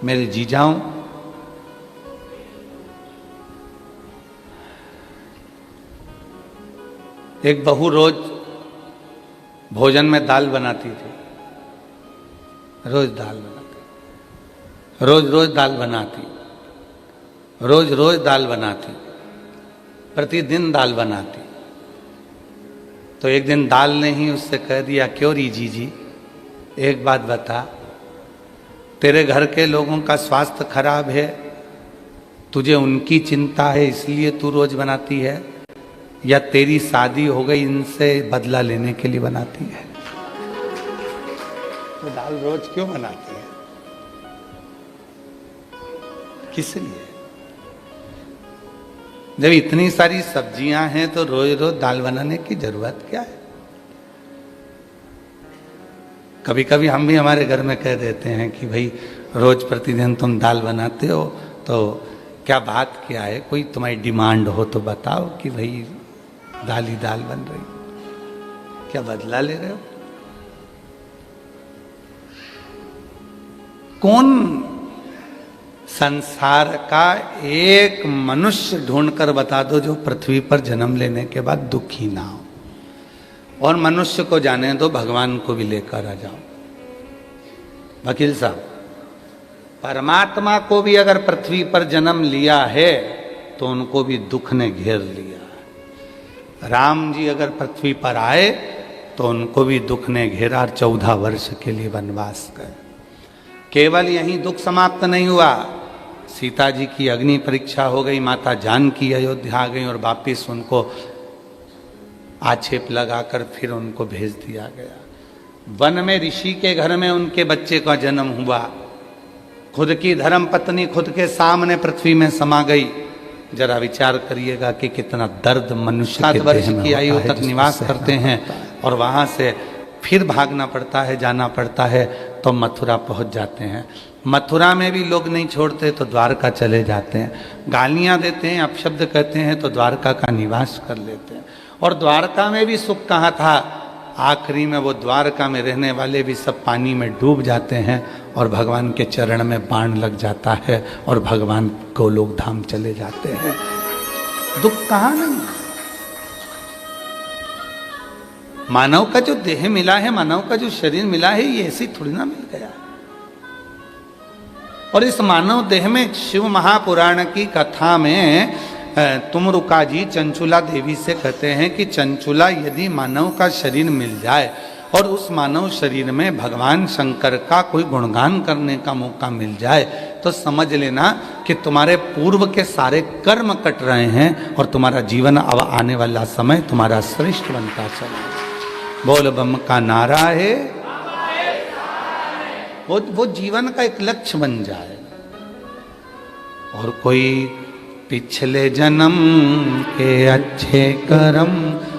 मेरे जीजाओं, एक बहू रोज भोजन में दाल बनाती थी। रोज दाल बनाती, रोज रोज दाल बनाती, रोज रोज दाल बनाती, प्रतिदिन दाल बनाती। तो एक दिन दाल ने ही उससे कह दिया, क्यों री जी, एक बात बता, तेरे घर के लोगों का स्वास्थ्य खराब है, तुझे उनकी चिंता है इसलिए तू रोज बनाती है, या तेरी शादी हो गई इनसे बदला लेने के लिए बनाती है? तो दाल रोज क्यों बनाती है? किस लिए? जब इतनी सारी सब्जियां हैं तो रोज रोज दाल बनाने की जरूरत क्या है? कभी कभी हम भी हमारे घर में कह देते हैं कि भाई रोज प्रतिदिन तुम दाल बनाते हो, तो क्या बात क्या है, कोई तुम्हारी डिमांड हो तो बताओ कि भाई दाल ही दाल बन रही, क्या बदला ले रहे हो? कौन संसार का एक मनुष्य ढूंढकर बता दो जो पृथ्वी पर जन्म लेने के बाद दुखी ना हो? और मनुष्य को जाने दो, भगवान को भी लेकर आ जाओ। वकील साहब, परमात्मा को भी अगर पृथ्वी पर जन्म लिया है तो उनको भी दुख ने घेर लिया। राम जी अगर पृथ्वी पर आए तो उनको भी दुख ने घेरा, 14 वर्ष के लिए वनवास गए। केवल यही दुख समाप्त नहीं हुआ, सीता जी की अग्नि परीक्षा हो गई, माता जानकी अयोध्या आ गई और वापिस उनको आक्षेप लगाकर फिर उनको भेज दिया गया। वन में ऋषि के घर में उनके बच्चे का जन्म हुआ, खुद की धर्म पत्नी खुद के सामने पृथ्वी में समा गई। जरा विचार करिएगा कि कितना दर्द मनुष्य 7 वर्ष की आयु तक निवास करते हैं और वहां से फिर भागना पड़ता है, जाना पड़ता है, तो मथुरा पहुंच जाते हैं। मथुरा में भी लोग नहीं छोड़ते तो द्वारका चले जाते हैं, गालियां देते हैं, अपशब्द कहते हैं तो द्वारका का निवास कर लेते हैं। और द्वारका में भी सुख कहाँ था, आखिरी में वो द्वारका में रहने वाले भी सब पानी में डूब जाते हैं और भगवान के चरण में बाण लग जाता है और भगवान गोलोक धाम चले जाते हैं। दुख कहाँ नहीं। मानव का जो देह मिला है, मानव का जो शरीर मिला है, ये ऐसी थोड़ी ना मिल गया। और इस मानव देह में शिव महापुराण की कथा में तुमरुका जी चंचुला देवी से कहते हैं कि चंचुला, यदि मानव का शरीर मिल जाए और उस मानव शरीर में भगवान शंकर का कोई गुणगान करने का मौका मिल जाए तो समझ लेना कि तुम्हारे पूर्व के सारे कर्म कट रहे हैं और तुम्हारा जीवन अब आने वाला समय तुम्हारा श्रेष्ठ बनता चला। बोल बम का नारा है, वो जीवन का एक लक्ष्य बन जाए। और कोई पिछले जन्म के अच्छे कर्म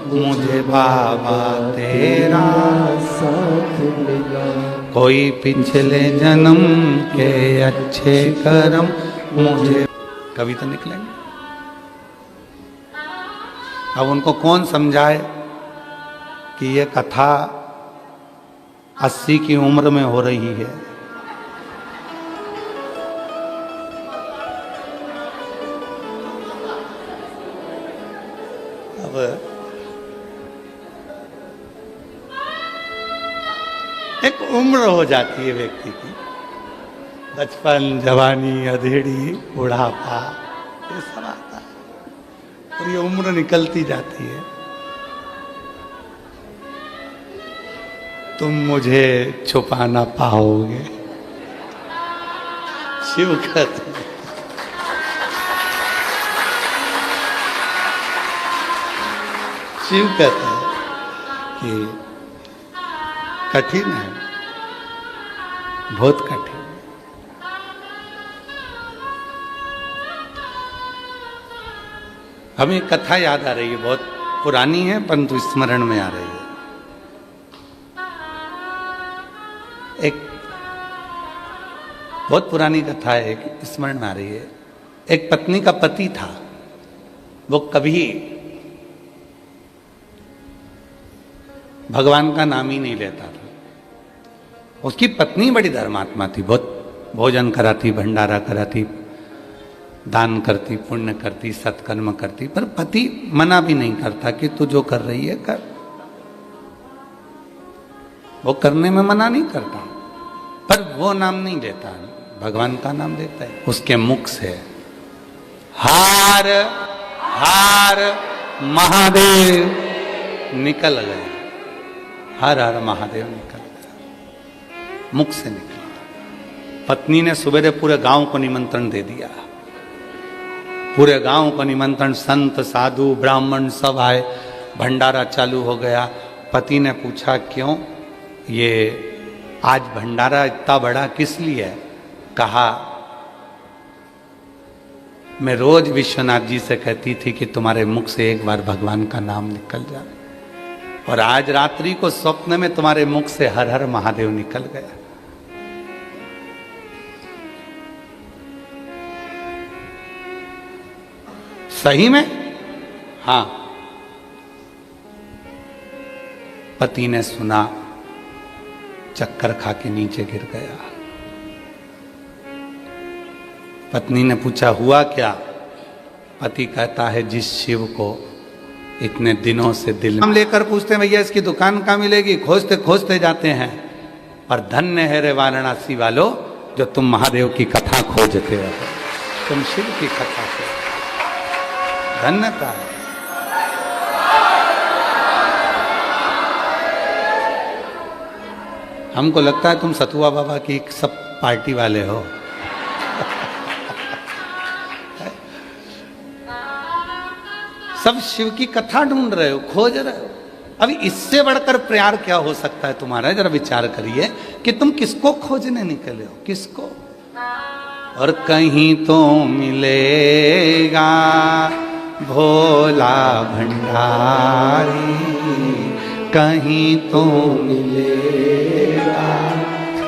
मुझे बाबा तेरा साथ मिला, कोई पिछले जन्म के अच्छे कर्म मुझे, कभी तो निकलेंगे। अब उनको कौन समझाए कि ये कथा 80 की उम्र में हो रही है। अब एक उम्र हो जाती है व्यक्ति की, बचपन, जवानी, अधेड़ी, बुढ़ापा, ये सब आता है और ये उम्र निकलती जाती है। तुम मुझे छुपा ना पाओगे, शिव कहते हैं। शिव कहते हैं कि कठिन है, बहुत कठिन। हमें कथा याद आ रही है, बहुत पुरानी है परंतु स्मरण में आ रही है। एक बहुत पुरानी कथा है, एक स्मरण में आ रही है। एक पत्नी का पति था, वो कभी भगवान का नाम ही नहीं लेता था। उसकी पत्नी बड़ी धर्मात्मा थी, बहुत भोजन कराती, भंडारा कराती, दान करती, पुण्य करती, सत्कर्म करती, पर पति मना भी नहीं करता कि तू जो कर रही है कर। वो करने में मना नहीं करता, पर वो नाम नहीं लेता, भगवान का नाम देता है। उसके मुख से हार हार महादेव निकल गए, हर हर महादेव निकल गया, मुख से निकला। पत्नी ने सवेरे पूरे गांव को निमंत्रण दे दिया, पूरे गांव को निमंत्रण, संत साधु ब्राह्मण सब आए, भंडारा चालू हो गया। पति ने पूछा क्यों ये आज भंडारा इतना बड़ा किस लिए? कहा मैं रोज विश्वनाथ जी से कहती थी कि तुम्हारे मुख से एक बार भगवान का नाम निकल जाए, और आज रात्रि को स्वप्न में तुम्हारे मुख से हर हर महादेव निकल गया। सही में? हां। पति ने सुना, चक्कर खा के नीचे गिर गया। पत्नी ने पूछा हुआ क्या? पति कहता है जिस शिव को इतने दिनों से दिल में लेकर पूछते हैं भैया इसकी दुकान कहाँ मिलेगी, खोजते खोजते जाते हैं, पर धन्य है रे वाराणसी वालों जो तुम महादेव की कथा खोजते हो, तुम शिव की कथा खोजते, धन्यता है। हमको लगता है तुम सतुआ बाबा की सब पार्टी वाले हो। सब शिव की कथा ढूंढ रहे हो, खोज रहे हो। अभी इससे बढ़कर प्यार क्या हो सकता है तुम्हारा? जरा विचार करिए कि तुम किसको खोजने निकले हो, किसको? और कहीं तो मिलेगा भोला भंडारी, कहीं तो मिलेगा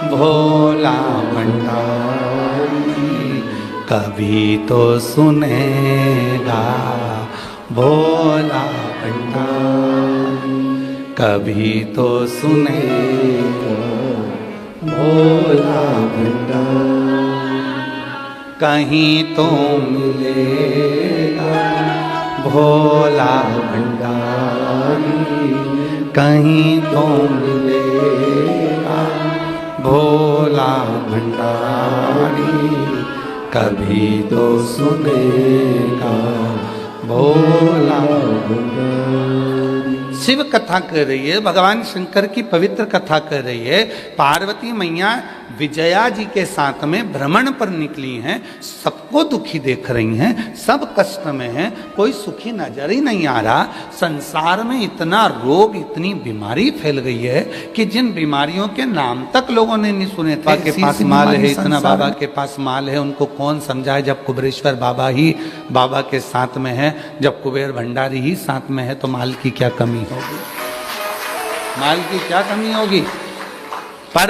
भोला भंडारी, कभी तो सुनेगा भोला भंडारी, कभी तो सुनेगा भोला भंडारी, कहीं तो मिलेगा भोला भंडारी, कहीं तो मिलेगा भोला भंडारी, कभी तो सुनेगा भोला भंडारी। शिव कथा कर रही है, भगवान शंकर की पवित्र कथा कर रही है। पार्वती मैया विजया जी के साथ में भ्रमण पर निकली हैं, सबको दुखी देख रही हैं, सब कष्ट में हैं, कोई सुखी नजर ही नहीं आ रहा। संसार में इतना रोग, इतनी बीमारी फैल गई है कि जिन बीमारियों के नाम तक लोगों ने नहीं सुने थे। बाबा के पास माल है, इतना बाबा के पास माल है, उनको कौन समझाए जब कुबेरेश्वर बाबा ही बाबा के साथ में है, जब कुबेर भंडारी ही साथ में है, तो माल की क्या कमी होगी? माल की क्या कमी होगी? पर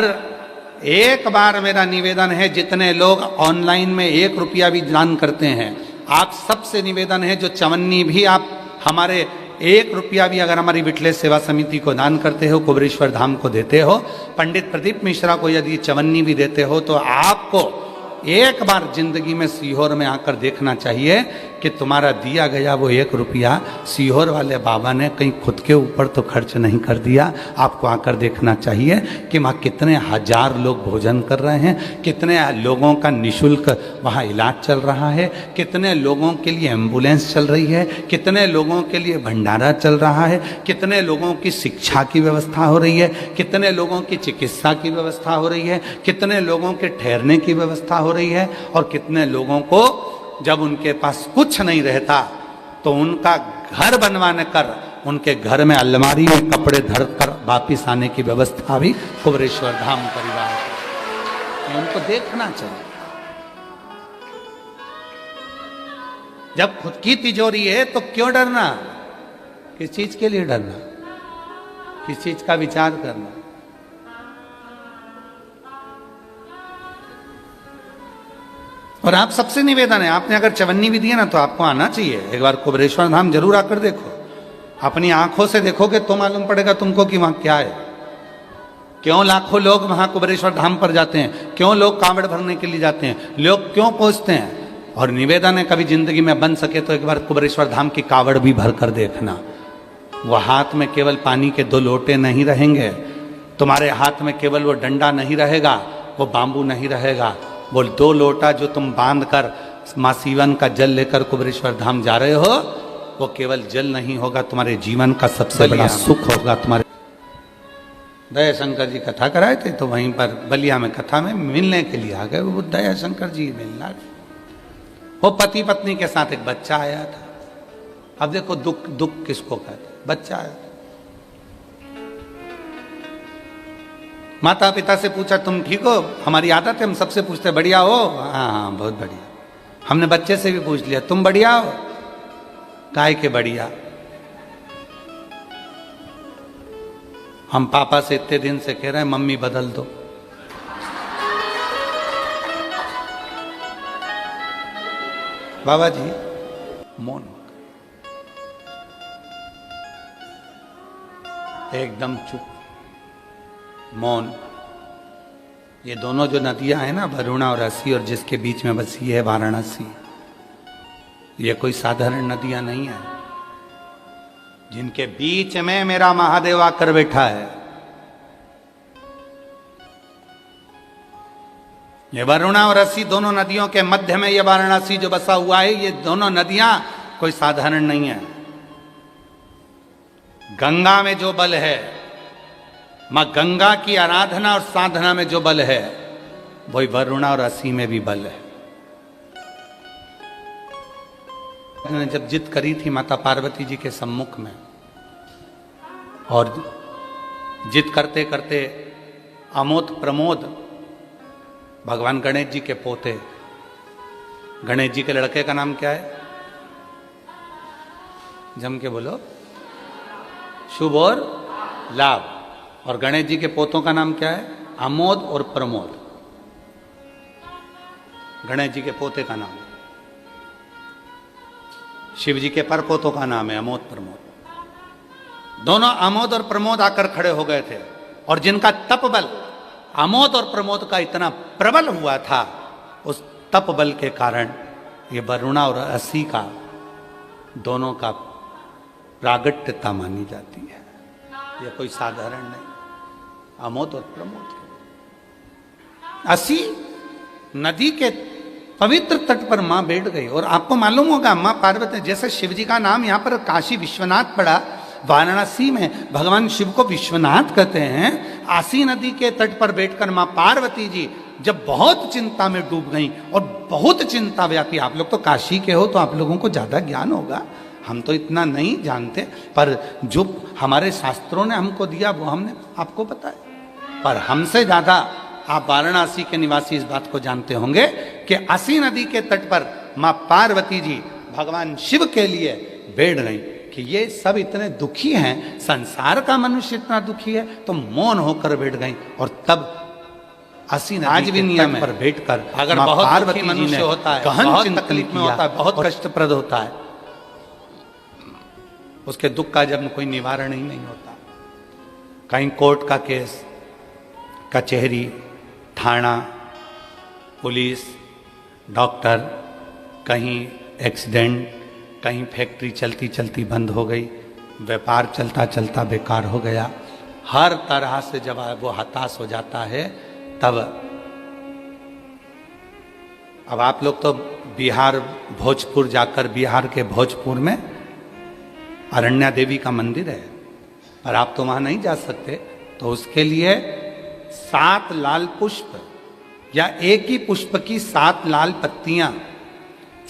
एक बार मेरा निवेदन है, जितने लोग ऑनलाइन में 1 रुपया भी दान करते हैं, आप सबसे निवेदन है, जो चवन्नी भी आप हमारे 1 रुपया भी अगर हमारी विठलेश सेवा समिति को दान करते हो, कुबेरेश्वर धाम को देते हो, पंडित प्रदीप मिश्रा को यदि चवन्नी भी देते हो, तो आपको एक बार जिंदगी में सीहोर में आकर देखना चाहिए कि तुम्हारा दिया गया वो 1 रुपया सीहोर वाले बाबा ने कहीं खुद के ऊपर तो खर्च नहीं कर दिया। आपको आकर देखना चाहिए कि वहाँ कितने हजार लोग भोजन कर रहे हैं, कितने लोगों का निःशुल्क वहाँ इलाज चल रहा है, कितने लोगों के लिए एम्बुलेंस चल रही है, कितने लोगों के लिए भंडारा चल रहा है, कितने लोगों की शिक्षा की व्यवस्था हो रही है, कितने लोगों की चिकित्सा की व्यवस्था हो रही है, कितने लोगों के ठहरने की व्यवस्था हो रही है, और कितने लोगों को जब उनके पास कुछ नहीं रहता तो उनका घर बनवाने कर उनके घर में अलमारी में कपड़े धर कर वापिस आने की व्यवस्था भी कुबेरेश्वर धाम परिवार को, उनको देखना चाहिए। जब खुद की तिजोरी है तो क्यों डरना? किस चीज के लिए डरना? किस चीज का विचार करना? और आप सबसे निवेदन है, आपने अगर चवन्नी भी दी है ना तो आपको आना चाहिए, एक बार कुबेरेश्वर धाम जरूर आकर देखो, अपनी आंखों से देखोगे तो मालूम पड़ेगा तुमको कि वहां क्या है। क्यों लाखों लोग वहां कुबेरेश्वर धाम पर जाते हैं, क्यों लोग कांवड़ भरने के लिए जाते हैं, लोग क्यों पहुंचते हैं। और निवेदन है कभी जिंदगी में बन सके तो एक बार कुबेरेश्वर धाम की कावड़ भी भर कर देखना। वह हाथ में केवल पानी के 2 लोटे नहीं रहेंगे, तुम्हारे हाथ में केवल वो डंडा नहीं रहेगा, वो बांबू नहीं रहेगा, वो 2 लोटा जो तुम बांध कर माँ सीवन का जल लेकर कुबेरेश्वर धाम जा रहे हो, वो केवल जल नहीं होगा, तुम्हारे जीवन का सबसे बड़ा सुख होगा। तुम्हारे दया शंकर जी कथा कराए थे तो वहीं पर बलिया में कथा में मिलने के लिए आ गए, वो दया शंकर जी मिलना। वो पति पत्नी के साथ एक बच्चा आया था। अब देखो दुख दुख किसको कहते, बच्चा आया। माता पिता से पूछा तुम ठीक हो, हमारी आदत है हम सबसे पूछते बढ़िया हो, हाँ हाँ बहुत बढ़िया। हमने बच्चे से भी पूछ लिया तुम बढ़िया हो, काय के बढ़िया। हम पापा से इतने दिन से कह रहे हैं मम्मी बदल दो। बाबा जी मौन एकदम चुप, मौन। ये दोनों जो नदियां हैं ना, वरुणा और असी, और जिसके बीच में बसी है वाराणसी, ये कोई साधारण नदियां नहीं है। जिनके बीच में मेरा महादेव आकर बैठा है, ये वरुणा और असी दोनों नदियों के मध्य में ये वाराणसी जो बसा हुआ है, ये दोनों नदियां कोई साधारण नहीं है। गंगा में जो बल है, मां गंगा की आराधना और साधना में जो बल है, वही वरुणा और असी में भी बल है। उन्होंने जब जिद करी थी माता पार्वती जी के सम्मुख में, और जिद करते करते अमोद प्रमोद भगवान गणेश जी के पोते, गणेश जी के लड़के का नाम क्या है, जम के बोलो, शुभ और लाभ, और गणेश जी के पोतों का नाम क्या है, अमोद और प्रमोद। गणेश जी के पोते का नाम, शिव जी के परपोतों का नाम है अमोद प्रमोद। दोनों अमोद और प्रमोद आकर खड़े हो गए थे, और जिनका तप बल अमोद और प्रमोद का इतना प्रबल हुआ था, उस तप बल के कारण ये वरुणा और असी का दोनों का प्रागट्यता मानी जाती है। ये कोई साधारण नहीं, अमोद और प्रमोद। असी नदी के पवित्र तट पर मां बैठ गई, और आपको मालूम होगा मां पार्वती, जैसे शिव जी का नाम यहाँ पर काशी विश्वनाथ पड़ा, वाराणसी में भगवान शिव को विश्वनाथ कहते हैं। आसी नदी के तट पर बैठकर मां पार्वती जी जब बहुत चिंता में डूब गई, और बहुत चिंता व्यापी, आप लोग तो काशी के हो तो आप लोगों को ज्यादा ज्ञान होगा, हम तो इतना नहीं जानते, पर जो हमारे शास्त्रों ने हमको दिया वो हमने आपको बताया। पर हमसे ज्यादा आप वाराणसी के निवासी इस बात को जानते होंगे कि असी नदी के तट पर मां पार्वती जी भगवान शिव के लिए बैठ गई कि ये सब इतने दुखी हैं, संसार का मनुष्य इतना दुखी है, तो मौन होकर बैठ गई। और तब असी आज भी नियम पर बैठकर अगर बहुत पार्वती मनुष्य होता है, गहन तकलीफ में होता है, बहुत कष्टप्रद होता है, उसके दुख का जब कोई निवारण ही नहीं होता। कहीं कोर्ट का केस, कचहरी, थाना, पुलिस, डॉक्टर, कहीं एक्सीडेंट, कहीं फैक्ट्री चलती चलती बंद हो गई, व्यापार चलता चलता बेकार हो गया, हर तरह से जब वो हताश हो जाता है, तब अब आप लोग तो बिहार भोजपुर जाकर, बिहार के भोजपुर में अरण्या देवी का मंदिर है, पर आप तो वहां नहीं जा सकते, तो उसके लिए 7 लाल पुष्प या एक ही पुष्प की 7 लाल पत्तियां,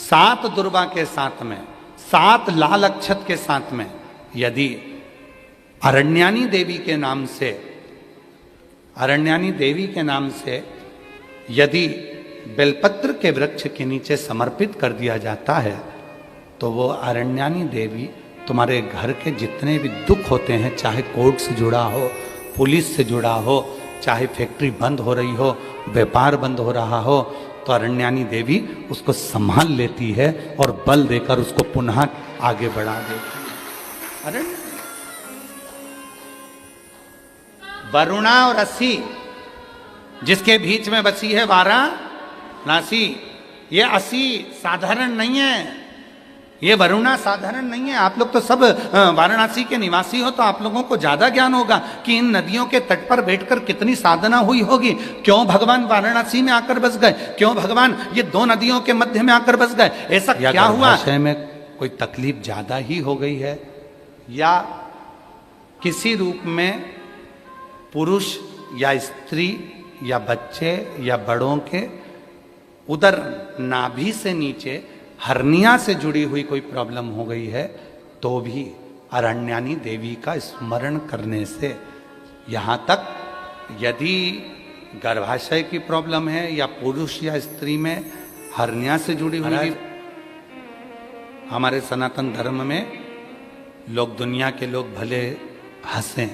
7 दुर्वा के साथ में, 7 लाल अक्षत के साथ में, यदि अरण्यानी देवी के नाम से, अरण्यानी देवी के नाम से यदि बेलपत्र के वृक्ष के नीचे समर्पित कर दिया जाता है, तो वो अरण्यानी देवी तुम्हारे घर के जितने भी दुख होते हैं, चाहे कोर्ट से जुड़ा हो, पुलिस से जुड़ा हो, चाहे फैक्ट्री बंद हो रही हो, व्यापार बंद हो रहा हो, तो अरण्यानी देवी उसको संभाल लेती है और बल देकर उसको पुनः आगे बढ़ा देती है। वरुणा और असी जिसके बीच में बसी है वाराणसी, ये असी साधारण नहीं है, ये वरुणा साधारण नहीं है। आप लोग तो सब वाराणसी के निवासी हो, तो आप लोगों को ज्यादा ज्ञान होगा कि इन नदियों के तट पर बैठकर कितनी साधना हुई होगी। क्यों भगवान वाराणसी में आकर बस गए, क्यों भगवान ये दो नदियों के मध्य में आकर बस गए, ऐसा क्या हुआ? विषय में कोई तकलीफ ज्यादा ही हो गई है, या किसी रूप में पुरुष या स्त्री या बच्चे या बड़ों के उदर नाभि से नीचे हर्निया से जुड़ी हुई कोई प्रॉब्लम हो गई है, तो भी अरण्यानी देवी का स्मरण करने से, यहाँ तक यदि गर्भाशय की प्रॉब्लम है या पुरुष या स्त्री में हर्निया से जुड़ी हुई, हमारे सनातन धर्म में लोग, दुनिया के लोग भले हंसें,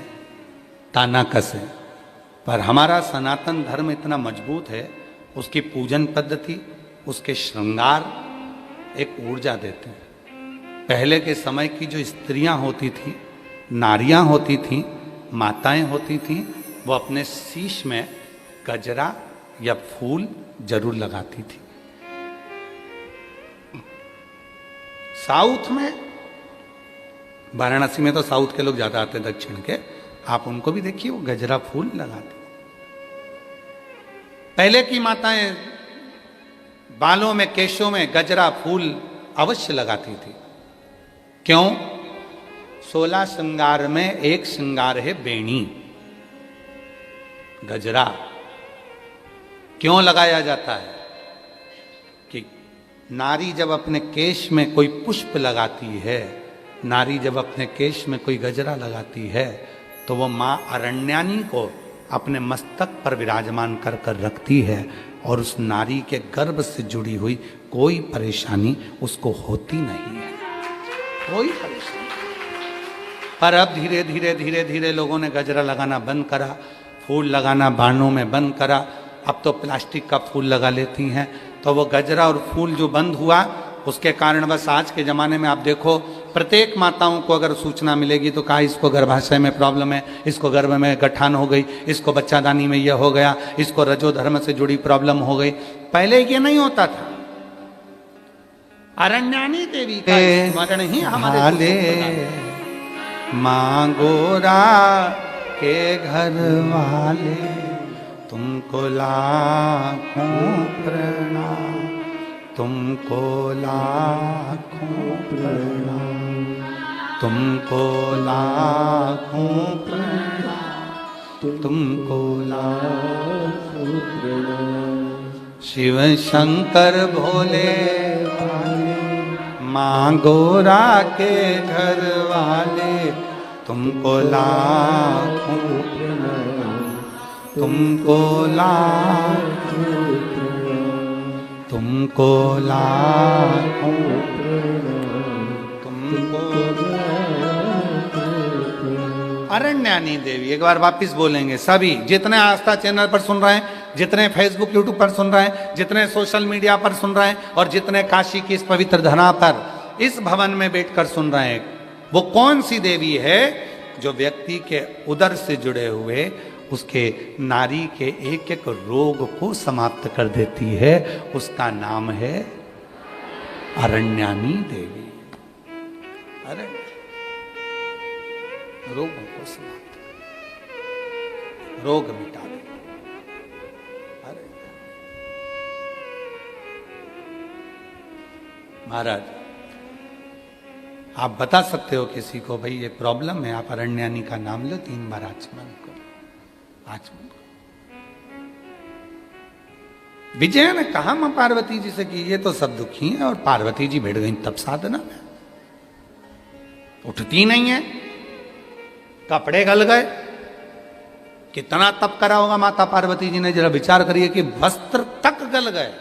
ताना कसें, पर हमारा सनातन धर्म इतना मजबूत है, उसकी पूजन पद्धति, उसके श्रृंगार एक ऊर्जा देते हैं। पहले के समय की जो स्त्रियां होती थी, नारियां होती थी, माताएं होती थी, वो अपने शीश में गजरा या फूल जरूर लगाती थी। साउथ में, वाराणसी में तो साउथ के लोग ज्यादा आते हैं, दक्षिण के, आप उनको भी देखिए, वो गजरा फूल लगाते। पहले की माताएं बालों में, केशों में गजरा फूल अवश्य लगाती थी। क्यों? 16 श्रृंगार में एक श्रृंगार है बेणी, गजरा। क्यों लगाया जाता है? कि नारी जब अपने केश में कोई पुष्प लगाती है, नारी जब अपने केश में कोई गजरा लगाती है, तो वो मां अरण्यानी को अपने मस्तक पर विराजमान कर कर रखती है, और उस नारी के गर्भ से जुड़ी हुई कोई परेशानी उसको होती नहीं है, कोई परेशानी। पर अब धीरे धीरे धीरे धीरे लोगों ने गजरा लगाना बंद करा, फूल लगाना बाणों में बंद करा। अब तो प्लास्टिक का फूल लगा लेती हैं, तो वो गजरा और फूल जो बंद हुआ, उसके कारण बस आज के ज़माने में आप देखो, प्रत्येक माताओं को अगर सूचना मिलेगी तो कहा इसको गर्भाशय में प्रॉब्लम है, इसको गर्भ में गठान हो गई, इसको बच्चादानी में यह हो गया, इसको रजोधर्म से जुड़ी प्रॉब्लम हो गई। पहले ये नहीं होता था। अरण्यानी देवी का स्मरण ही हमारे मां गोरा के घर वाले, तुमको लाखों प्रणाम, तुमको लाखों प्रणाम, तुमको लाखों प्रणाम, तुमको लाखों प्रणाम। शिव शंकर भोले भाले, मां गोरा के घर वाले, तुमको लाखों प्रणाम, तुमको लाखों, तुमको लाखों तुमको। अरण्यानी देवी, एक बार वापिस बोलेंगे सभी, जितने आस्था चैनल पर सुन रहे हैं, जितने फेसबुक यूट्यूब पर सुन रहे हैं, जितने सोशल मीडिया पर सुन रहे हैं, और जितने काशी की इस पवित्र धरा पर इस भवन में बैठकर सुन रहे हैं, वो कौन सी देवी है जो व्यक्ति के उदर से जुड़े हुए उसके नारी के एक एक रोग को समाप्त कर देती है? उसका नाम है अरण्यानी देवी। अरे रोगों को समाप्त, रोग मिटा दे। अरे महाराज, आप बता सकते हो किसी को, भाई ये प्रॉब्लम है, आप अरण्यानी का नाम लो 3 बार आचमन करो, आचमन करो। विजय ने कहा मां पार्वती जी से कि ये तो सब दुखी हैं, और पार्वती जी बैठ गई तब साधना में, उठती नहीं है, कपड़े गल गए। कितना तप करा होगा माता पार्वती जी ने, जरा विचार करिए कि वस्त्र तक गल गए।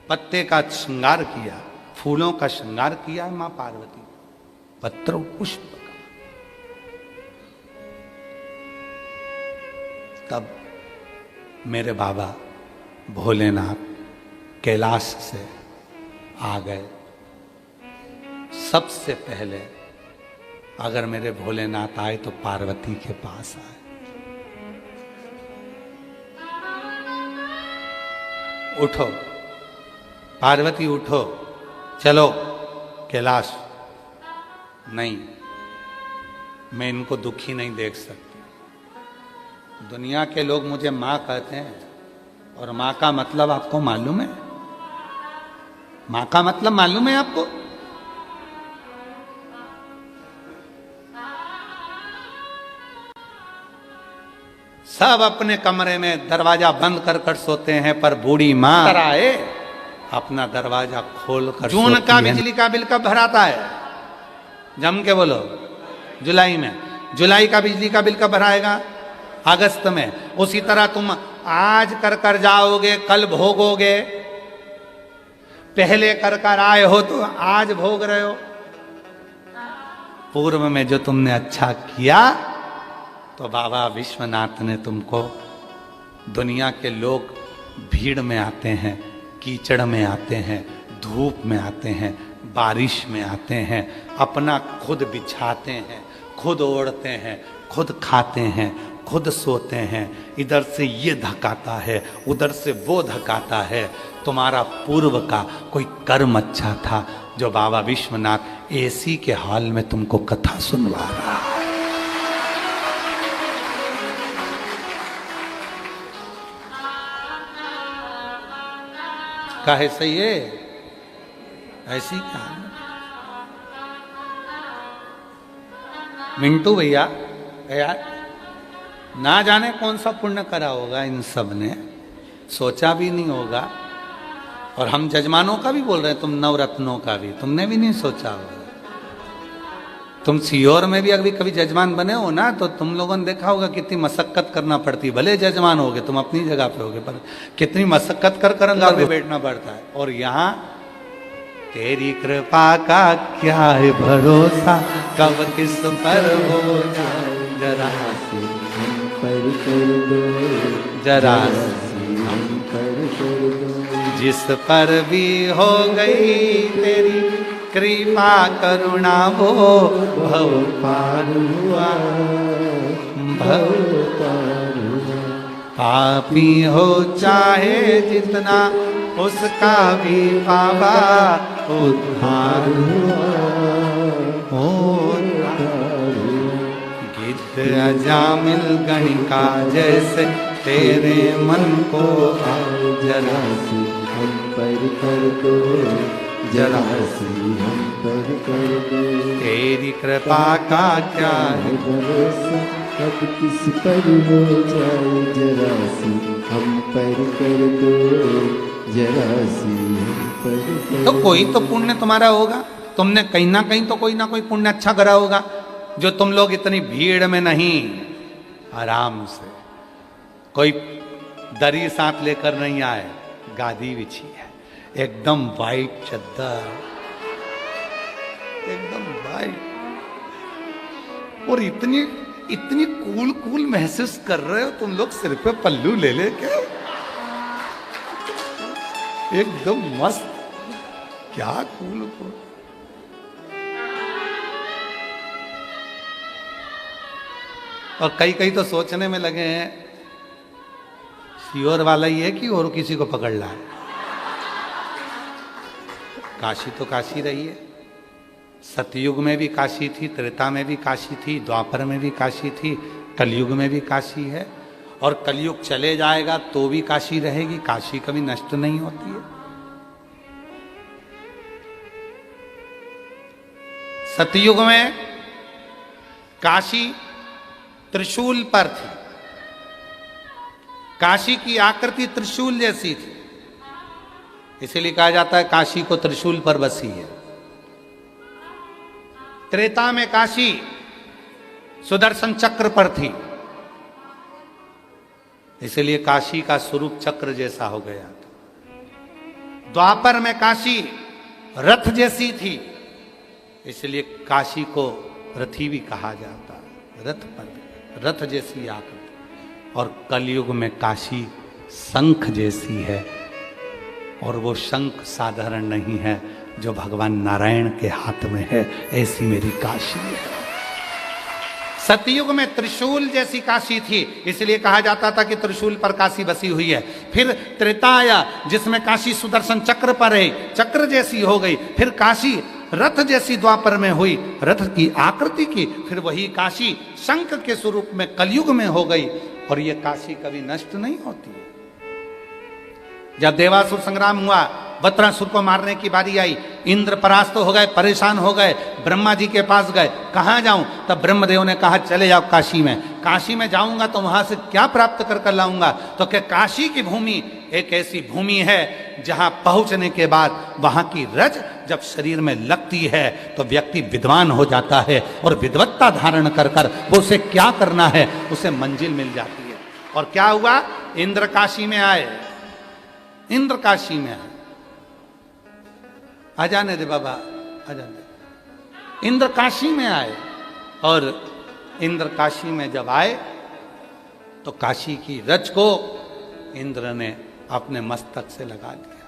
पत्ते का श्रृंगार किया, फूलों का श्रृंगार किया है मां पार्वती, पत्र पुष्प का। तब मेरे बाबा भोलेनाथ कैलाश से आ गए। सबसे पहले अगर मेरे भोलेनाथ आए तो पार्वती के पास आए। उठो पार्वती, उठो, चलो कैलाश। नहीं, मैं इनको दुखी नहीं देख सकती। दुनिया के लोग मुझे माँ कहते हैं, और माँ का मतलब आपको मालूम है? माँ का मतलब मालूम है आपको? सब अपने कमरे में दरवाजा बंद कर कर सोते हैं, पर बूढ़ी माँ आए अपना दरवाजा खोल कर। जून का बिजली का बिल कब भराता है? जम के बोलो। जुलाई में। जुलाई का बिजली का बिल कब भराएगा? अगस्त में। उसी तरह तुम आज कर कर जाओगे, कल भोगोगे। पहले कर कर आए हो तो आज भोग रहे हो। पूर्व में जो तुमने अच्छा किया तो बाबा विश्वनाथ ने तुमको, दुनिया के लोग भीड़ में आते हैं, कीचड़ में आते हैं, धूप में आते हैं, बारिश में आते हैं, अपना खुद बिछाते हैं, खुद ओढ़ते हैं, खुद खाते हैं, खुद सोते हैं। इधर से ये धकाता है, उधर से वो धकाता है। तुम्हारा पूर्व का कोई कर्म अच्छा था जो बाबा विश्वनाथ एसी के हॉल में तुमको कथा सुनवा रहा है। काहे सही है? ऐसी कहानी। मिंटू भैया यार, ना जाने कौन सा पुण्य करा होगा इन सब ने, सोचा भी नहीं होगा। और हम जजमानों का भी बोल रहे हैं, तुम नवरत्नों का भी तुमने भी नहीं सोचा होगा। तुम सीहोर में भी अभी कभी जजमान बने हो ना, तो तुम लोगों ने देखा होगा कितनी मशक्कत करना पड़ती। भले जजमान होगे, तुम अपनी जगह पे होगे, पर कितनी मशक्कत कर कर अंदर में बैठना पड़ता है। और यहाँ तेरी कृपा का क्या है भरोसा, कब किस पर हो जाए जरा पर कर दो, जरा हम पर कर दो। जिस पर भी हो गई तेरी कृपा करुणा, वो भव पार हुआ, भव पार हुआ। पापी हो चाहे जितना, उसका भी बाबा उद्धार हुआ, गिद्ध अजामिल गणिका जैसे तेरे मन को जरा सी हम पर कर दो, जरा सी हम पर कर दो। तेरी कृपा का क्या है भरोसा, कब किस पर हो जाए जरा सी हम पर कर दो, जरा सी हम पर कर दो। तो कोई तो पुण्य तुम्हारा होगा, तुमने कहीं ना कहीं तो कोई ना कोई पुण्य अच्छा करा होगा, जो तुम लोग इतनी भीड़ में नहीं, आराम से कोई दरी साथ लेकर नहीं आए, गादी बिछी है, एकदम वाइट चद्दर, एकदम वाइट, और इतनी इतनी कूल कूल महसूस कर रहे हो तुम लोग, सिर पे पल्लू ले लेके एकदम मस्त। क्या कूल कूल। और कई कई तो सोचने में लगे हैं सीहोर वाला ही है कि और किसी को पकड़ ला है। काशी तो काशी रही है, सतयुग में भी काशी थी, त्रेता में भी काशी थी, द्वापर में भी काशी थी, कलयुग में भी काशी है, और कलयुग चले जाएगा तो भी काशी रहेगी। काशी कभी नष्ट नहीं होती है। सतयुग में काशी त्रिशूल पर थी, काशी की आकृति त्रिशूल जैसी थी, इसीलिए कहा जाता है काशी को त्रिशूल पर बसी है। त्रेता में काशी सुदर्शन चक्र पर थी, इसलिए काशी का स्वरूप चक्र जैसा हो गया था। द्वापर में काशी रथ जैसी थी, इसलिए काशी को रथी भी कहा जाता है, रथ पर रथ जैसी आकृति। और कलयुग में काशी शंख जैसी है, और वो शंख साधारण नहीं है, जो भगवान नारायण के हाथ में है, ऐसी मेरी काशी है। सतयुग में त्रिशूल जैसी काशी थी, इसलिए कहा जाता था कि त्रिशूल पर काशी बसी हुई है। फिर त्रेता आया जिसमें काशी सुदर्शन चक्र पर है, चक्र जैसी हो गई। फिर काशी रथ जैसी द्वापर में हुई, रथ की आकृति की। फिर वही काशी शंख के स्वरूप में कलयुग में हो गई। और ये काशी कभी नष्ट नहीं होती। जब देवासुर संग्राम हुआ, वत्रासुर को मारने की बारी आई, इंद्र परास्त हो गए, परेशान हो गए, ब्रह्मा जी के पास गए, कहाँ जाऊं? तब ब्रह्मदेव ने कहा चले जाओ काशी में। काशी में जाऊंगा तो वहां से क्या प्राप्त कर लाऊंगा? तो क्या काशी की भूमि एक ऐसी भूमि है जहां पहुंचने के बाद वहां की रज जब शरीर में लगती है तो व्यक्ति विद्वान हो जाता है, और विद्वत्ता धारण कर कर वो उसे क्या करना है उसे मंजिल मिल जाती है। और क्या हुआ? इंद्र काशी में आए, इंद्र काशी में आए। आ जाने दे बाबा, आ जाने दे। इंद्र काशी में आए, और इंद्र काशी में जब आए तो काशी की रज को इंद्र ने अपने मस्तक से लगा लिया,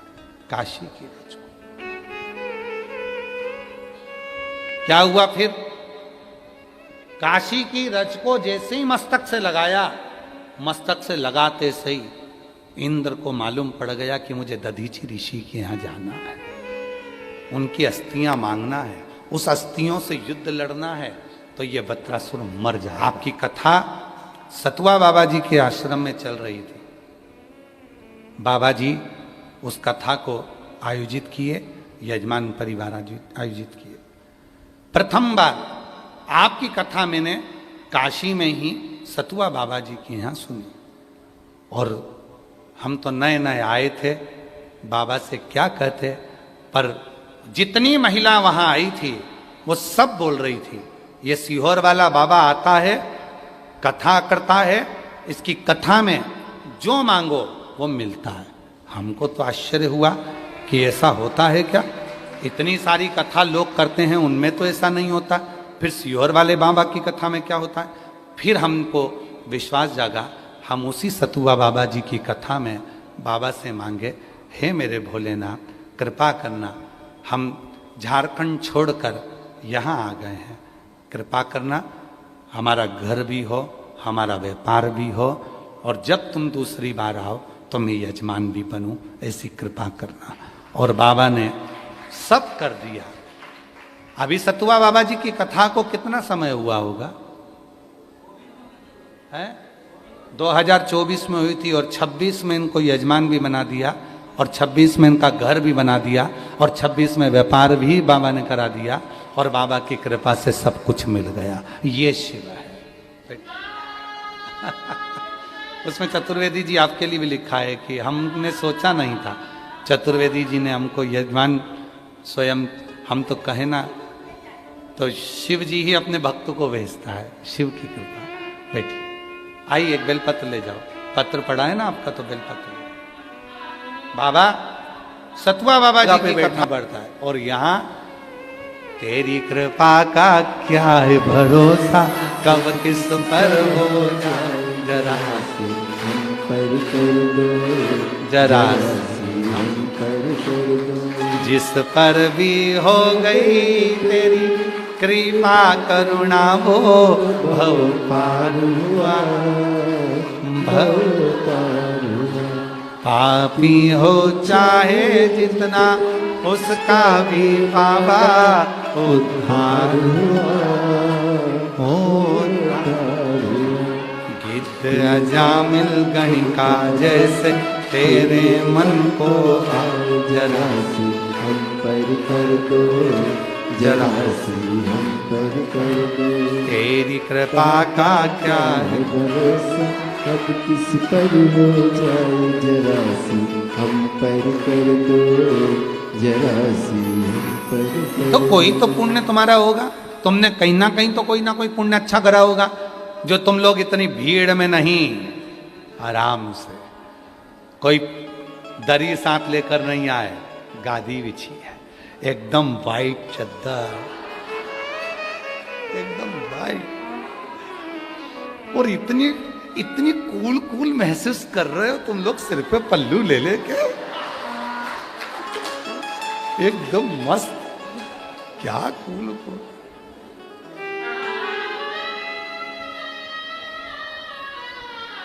काशी की रज को। क्या हुआ फिर? काशी की रज को जैसे ही मस्तक से लगाया, मस्तक से लगाते से ही इंद्र को मालूम पड़ गया कि मुझे दधीचि ऋषि के यहां जाना है, उनकी अस्थियां मांगना है, उस अस्थियों से युद्ध लड़ना है, तो ये वत्रासुर मर जाए। आपकी कथा सतुआ बाबा जी के आश्रम में चल रही थी। बाबा जी उस कथा को आयोजित किए, यजमान परिवार आयोजित किए। प्रथम बार आपकी कथा मैंने काशी में ही सतुआ बाबा जी के यहाँ सुनी। और हम तो नए नए आए थे, बाबा से क्या कहते, पर जितनी महिला वहां आई थी वो सब बोल रही थी ये सीहोर वाला बाबा आता है, कथा करता है, इसकी कथा में जो मांगो वो मिलता है। हमको तो आश्चर्य हुआ कि ऐसा होता है क्या? इतनी सारी कथा लोग करते हैं, उनमें तो ऐसा नहीं होता, फिर सीहोर वाले बाबा की कथा में क्या होता है? फिर हमको विश्वास जागा। हम उसी सतुआ बाबा जी की कथा में बाबा से मांगे, हे मेरे भोलेनाथ कृपा करना, हम झारखंड छोड़कर यहाँ आ गए हैं, कृपा करना, हमारा घर भी हो, हमारा व्यापार भी हो, और जब तुम दूसरी बार आओ तो मैं यजमान भी बनूं, ऐसी कृपा करना। और बाबा ने सब कर दिया। अभी सतुआ बाबा जी की कथा को कितना समय हुआ होगा? है 2024 में हुई थी, और 26 में इनको यजमान भी बना दिया, और 26 में इनका घर भी बना दिया, और 26 में व्यापार भी बाबा ने करा दिया, और बाबा की कृपा से सब कुछ मिल गया। ये शिव है। उसमें चतुर्वेदी जी आपके लिए भी लिखा है कि हमने सोचा नहीं था, चतुर्वेदी जी ने हमको यजमान स्वयं, हम तो कहे ना, तो शिव जी ही अपने भक्तों को भेजता है, शिव की कृपा। बैठिए, आइए एक बेलपत्र ले जाओ, पत्र पड़ा है ना आपका, तो बेलपत्र बाबा सतुआ बाबा जी की कथा बढ़ता है। और यहाँ तेरी कृपा का क्या है भरोसा, कब किस पर हो जरा हम पर कर दो, जरा हम पर दो, जिस पर भी हो गई तेरी कृपा करुणा वो भव पार हुआ, भव पार हुआ। पापी हो चाहे जितना उसका भी बाबा उद्धार हुआ, गिद्ध अजामिल गणिका जैसे तेरे मन को जरा सी हम पर कर दो, जरा सी हम पर कर दो। तेरी कृपा का क्या है भरोसा, कब किस पर हो जाए, जरा सी हम पर कर दो, जरा सी हम पर कर दो। तो कोई तो पुण्य तुम्हारा होगा, तुमने कहीं ना कहीं तो कोई ना कोई पुण्य अच्छा करा होगा, जो तुम लोग इतनी भीड़ में नहीं, आराम से, कोई दरी साथ लेकर नहीं आए, गादी बिछी है, एकदम वाइट चद्दर, एकदम वाइट, और इतनी इतनी कूल कूल महसूस कर रहे हो तुम लोग, सिर पे पल्लू ले लेके, एकदम मस्त, क्या कूल कूल।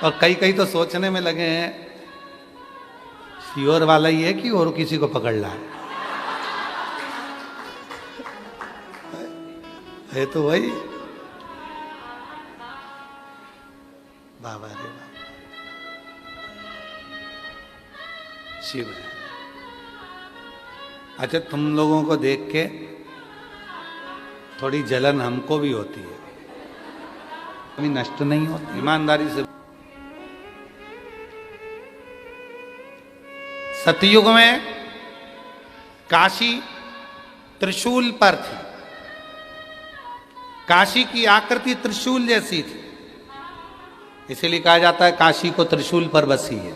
और कई कई तो सोचने में लगे हैं सीहोर वाला ही है कि और किसी को पकड़ रहा है तो वही। बाबा रे बाबा, शिव है। अच्छा, तुम लोगों को देख के थोड़ी जलन हमको भी होती है, कभी नष्ट नहीं होती, ईमानदारी से। सतयुग में काशी त्रिशूल पर थी, काशी की आकृति त्रिशूल जैसी थी, इसीलिए कहा जाता है काशी को त्रिशूल पर बसी है।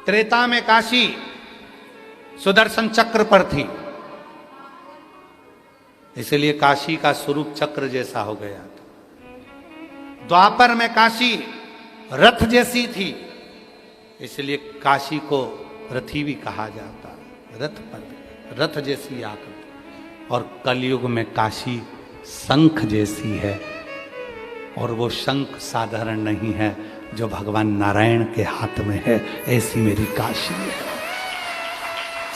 त्रेता में काशी सुदर्शन चक्र पर थी, इसलिए काशी का स्वरूप चक्र जैसा हो गया था। द्वापर में काशी रथ जैसी थी, इसलिए काशी को रथी भी कहा जाता है, रथ पर रथ जैसी आकृति। और कलयुग में काशी शंख जैसी है, और वो शंख साधारण नहीं है जो भगवान नारायण के हाथ में है, ऐसी मेरी काशी है।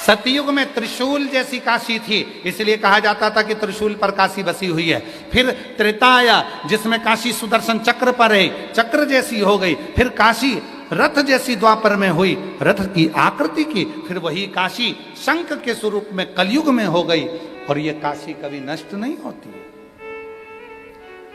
सतयुग में त्रिशूल जैसी काशी थी, इसलिए कहा जाता था कि त्रिशूल पर काशी बसी हुई है। फिर त्रेता आया जिसमें काशी सुदर्शन चक्र पर है, चक्र जैसी हो गई। फिर काशी रथ जैसी द्वापर में हुई, रथ की आकृति की। फिर वही काशी शंख के स्वरूप में कलयुग में हो गई, और ये काशी कभी नष्ट नहीं होती।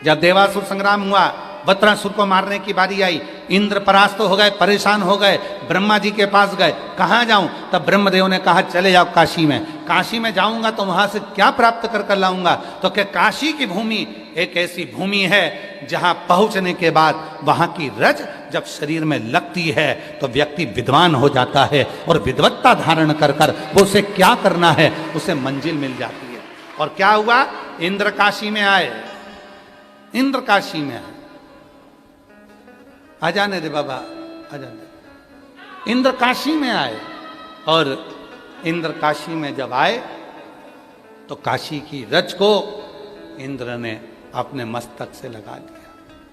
जब देवासुर संग्राम हुआ, वत्रासुर को मारने की बारी आई, इंद्र परास्त हो गए, परेशान हो गए, ब्रह्मा जी के पास गए, कहाँ जाऊं? तब ब्रह्मदेव ने कहा चले जाओ काशी में। काशी में जाऊंगा तो वहां से क्या प्राप्त कर लाऊंगा? तो क्या काशी की भूमि एक ऐसी भूमि है जहां पहुंचने के बाद वहां की रज जब शरीर में लगती है तो व्यक्ति विद्वान हो जाता है, और विद्वत्ता धारण कर कर वो उसे क्या करना है उसे मंजिल मिल जाती है। और क्या हुआ? इंद्र काशी में आए, इंद्र काशी में आए। आ जाने दे बाबा, आ जाने। इंद्र काशी में आए, और इंद्र काशी में जब आए तो काशी की रज को इंद्र ने अपने मस्तक से लगा दिया,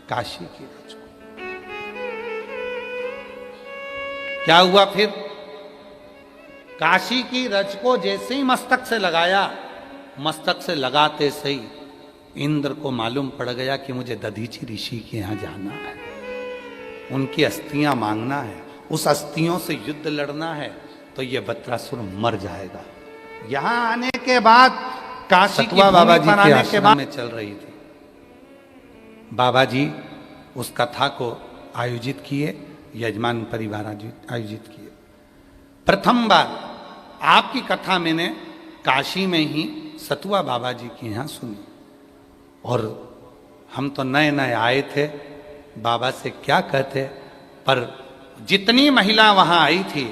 काशी की रज को। क्या हुआ फिर? काशी की रज को जैसे ही मस्तक से लगाया, मस्तक से लगाते सही इंद्र को मालूम पड़ गया कि मुझे दधीची ऋषि के यहां जाना है, उनकी अस्थियां मांगना है, उस अस्थियों से युद्ध लड़ना है, तो ये वत्रासुर मर जाएगा। यहां आने के बाद काशी की बाबा जी के आश्रम में चल रही थी। बाबा जी उस कथा को आयोजित किए, यजमान परिवार आयोजित किए। प्रथम बार आपकी कथा मैंने काशी में ही सतुआ बाबा जी के यहाँ सुनी, और हम तो नए नए आए थे, बाबा से क्या कहते, पर जितनी महिला वहां आई थी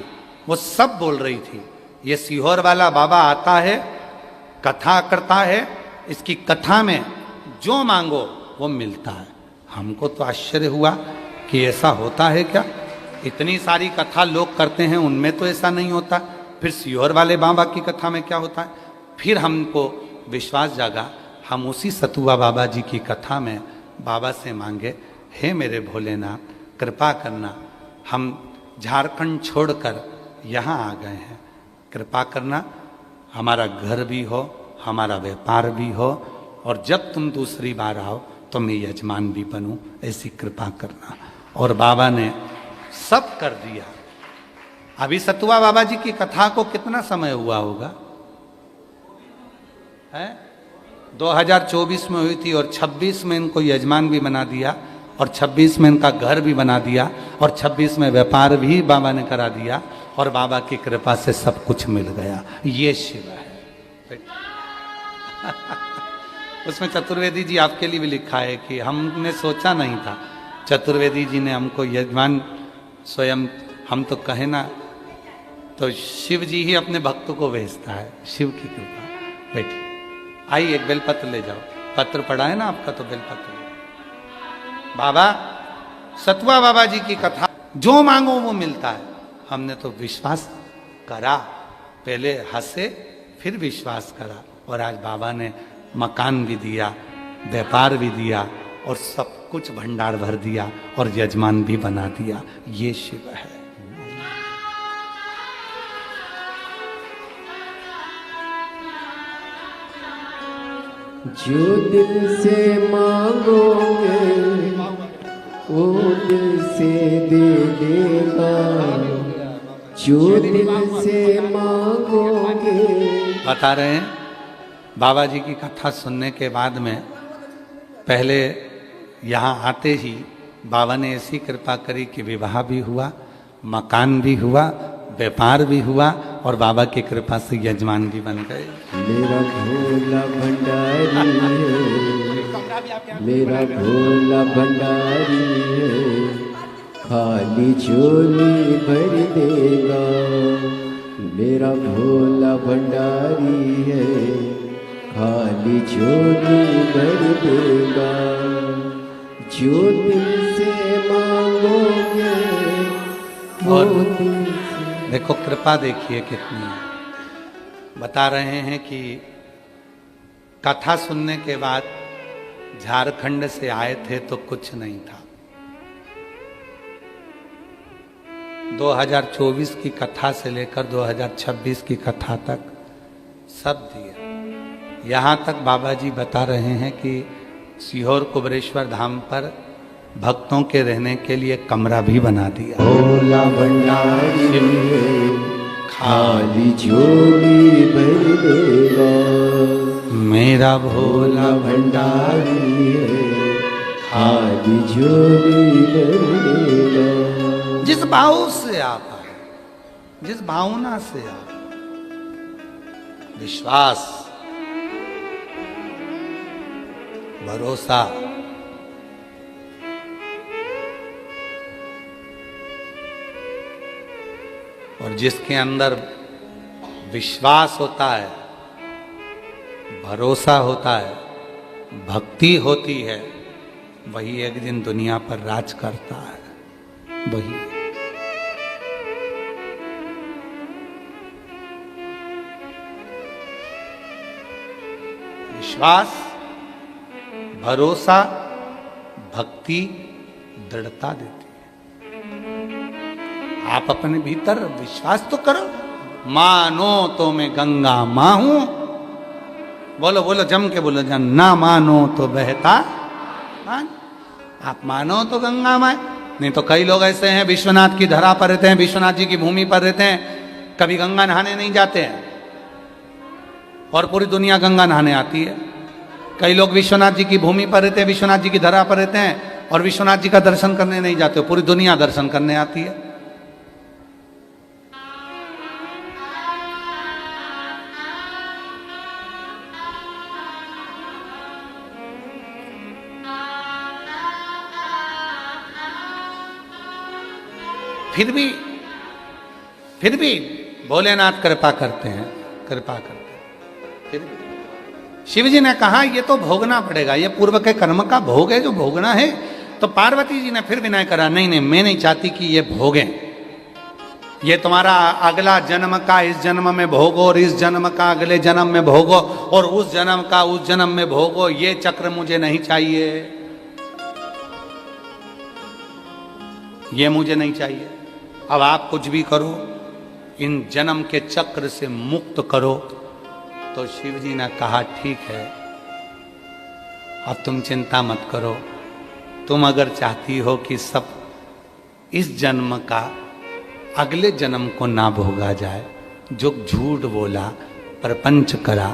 वो सब बोल रही थी ये सीहोर वाला बाबा आता है, कथा करता है, इसकी कथा में जो मांगो वो मिलता है। हमको तो आश्चर्य हुआ कि ऐसा होता है क्या? इतनी सारी कथा लोग करते हैं, उनमें तो ऐसा नहीं होता, फिर सीहोर वाले बाबा की कथा में क्या होता है? फिर हमको विश्वास जागा, हम उसी सतुआ बाबा जी की कथा में बाबा से मांगे, हे मेरे भोलेनाथ कृपा करना, हम झारखंड छोड़कर यहाँ आ गए हैं, कृपा करना, हमारा घर भी हो, हमारा व्यापार भी हो, और जब तुम दूसरी बार आओ तो मैं यजमान भी बनूं, ऐसी कृपा करना। और बाबा ने सब कर दिया। अभी सतुआ बाबा जी की कथा को कितना समय हुआ होगा? है 2024 में हुई थी, और 26 में इनको यजमान भी बना दिया, और 26 में इनका घर भी बना दिया, और 26 में व्यापार भी बाबा ने करा दिया, और बाबा की कृपा से सब कुछ मिल गया। ये शिव है। उसमें चतुर्वेदी जी आपके लिए भी लिखा है कि हमने सोचा नहीं था, चतुर्वेदी जी ने हमको यजमान स्वयं, हम तो कहे ना, तो शिव जी ही अपने भक्तों को भेजता है, शिव की कृपा। बैठिए, आइए एक बेलपत्र ले जाओ, पत्र पड़ा है ना आपका, तो बेलपत्र। बाबा सतुआ बाबा जी की कथा, जो मांगो वो मिलता है। हमने तो विश्वास करा, पहले हंसे फिर विश्वास करा, और आज बाबा ने मकान भी दिया, व्यापार भी दिया, और सब सब कुछ भंडार भर दिया और यजमान भी बना दिया। ये शिव है। जो दिल से मांगोगे वो दिल से दे देगा, जो दिल से मांगोगे। बता रहे हैं बाबा जी की कथा सुनने के बाद में पहले यहाँ आते ही बाबा ने ऐसी कृपा करी कि विवाह भी हुआ, मकान भी हुआ, व्यापार भी हुआ और बाबा की कृपा से यजमान भी बन गए। मेरा भोला भंडारी है, मेरा भोला भंडारी है, खाली झोली भर देगा। मेरा भोला भंडारी है, खाली झोली भर देगा। जो दिल से मांगोगे वो दिल से। देखो कृपा देखिए कितनी है। बता रहे हैं कि कथा सुनने के बाद झारखंड से आए थे तो कुछ नहीं था। 2024 की कथा से लेकर 2026 की कथा तक सब दिया। यहाँ तक बाबा जी बता रहे हैं कि सीहोर कुबरेश्वर धाम पर भक्तों के रहने के लिए कमरा भी बना दिया। भोला भंडारी खाली झोली भर देगा। मेरा भोला भंडारी खाली झोली भर देगा। जिस भाव से आप आए, जिस भावना से आप, विश्वास, भरोसा, और जिसके अंदर विश्वास होता है, भरोसा होता है, भक्ति होती है, वही एक दिन दुनिया पर राज करता है। वही विश्वास, भरोसा, भक्ति दृढ़ता देती है। आप अपने भीतर विश्वास तो करो। मानो तो मैं गंगा मां हूं। बोलो बोलो जम के बोलो, जन ना मानो तो बहता। आप मानो तो गंगा मां। नहीं तो कई लोग ऐसे हैं विश्वनाथ की धरा पर रहते हैं, विश्वनाथ जी की भूमि पर रहते हैं, कभी गंगा नहाने नहीं जाते हैं और पूरी दुनिया गंगा नहाने आती है। कई लोग विश्वनाथ जी की भूमि पर रहते हैं, विश्वनाथ जी की धरा पर रहते हैं और विश्वनाथ जी का दर्शन करने नहीं जाते, पूरी दुनिया दर्शन करने आती है। फिर भी भोलेनाथ कृपा करते हैं, कृपा करते हैं। फिर भी शिव जी ने कहा ये तो भोगना पड़ेगा, ये पूर्व के कर्म का भोग है जो भोगना है। तो पार्वती जी ने फिर विनय करा, नहीं नहीं मैं नहीं चाहती कि ये भोगें, ये तुम्हारा अगला जन्म का इस जन्म में भोगो और इस जन्म का अगले जन्म में भोगो और उस जन्म का उस जन्म में भोगो, ये चक्र मुझे नहीं चाहिए, ये मुझे नहीं चाहिए। अब आप कुछ भी करो, इन जन्म के चक्र से मुक्त करो। तो शिव जी ने कहा ठीक है, अब तुम चिंता मत करो। तुम अगर चाहती हो कि सब इस जन्म का अगले जन्म को ना भोगा जाए, जो झूठ बोला, प्रपंच करा,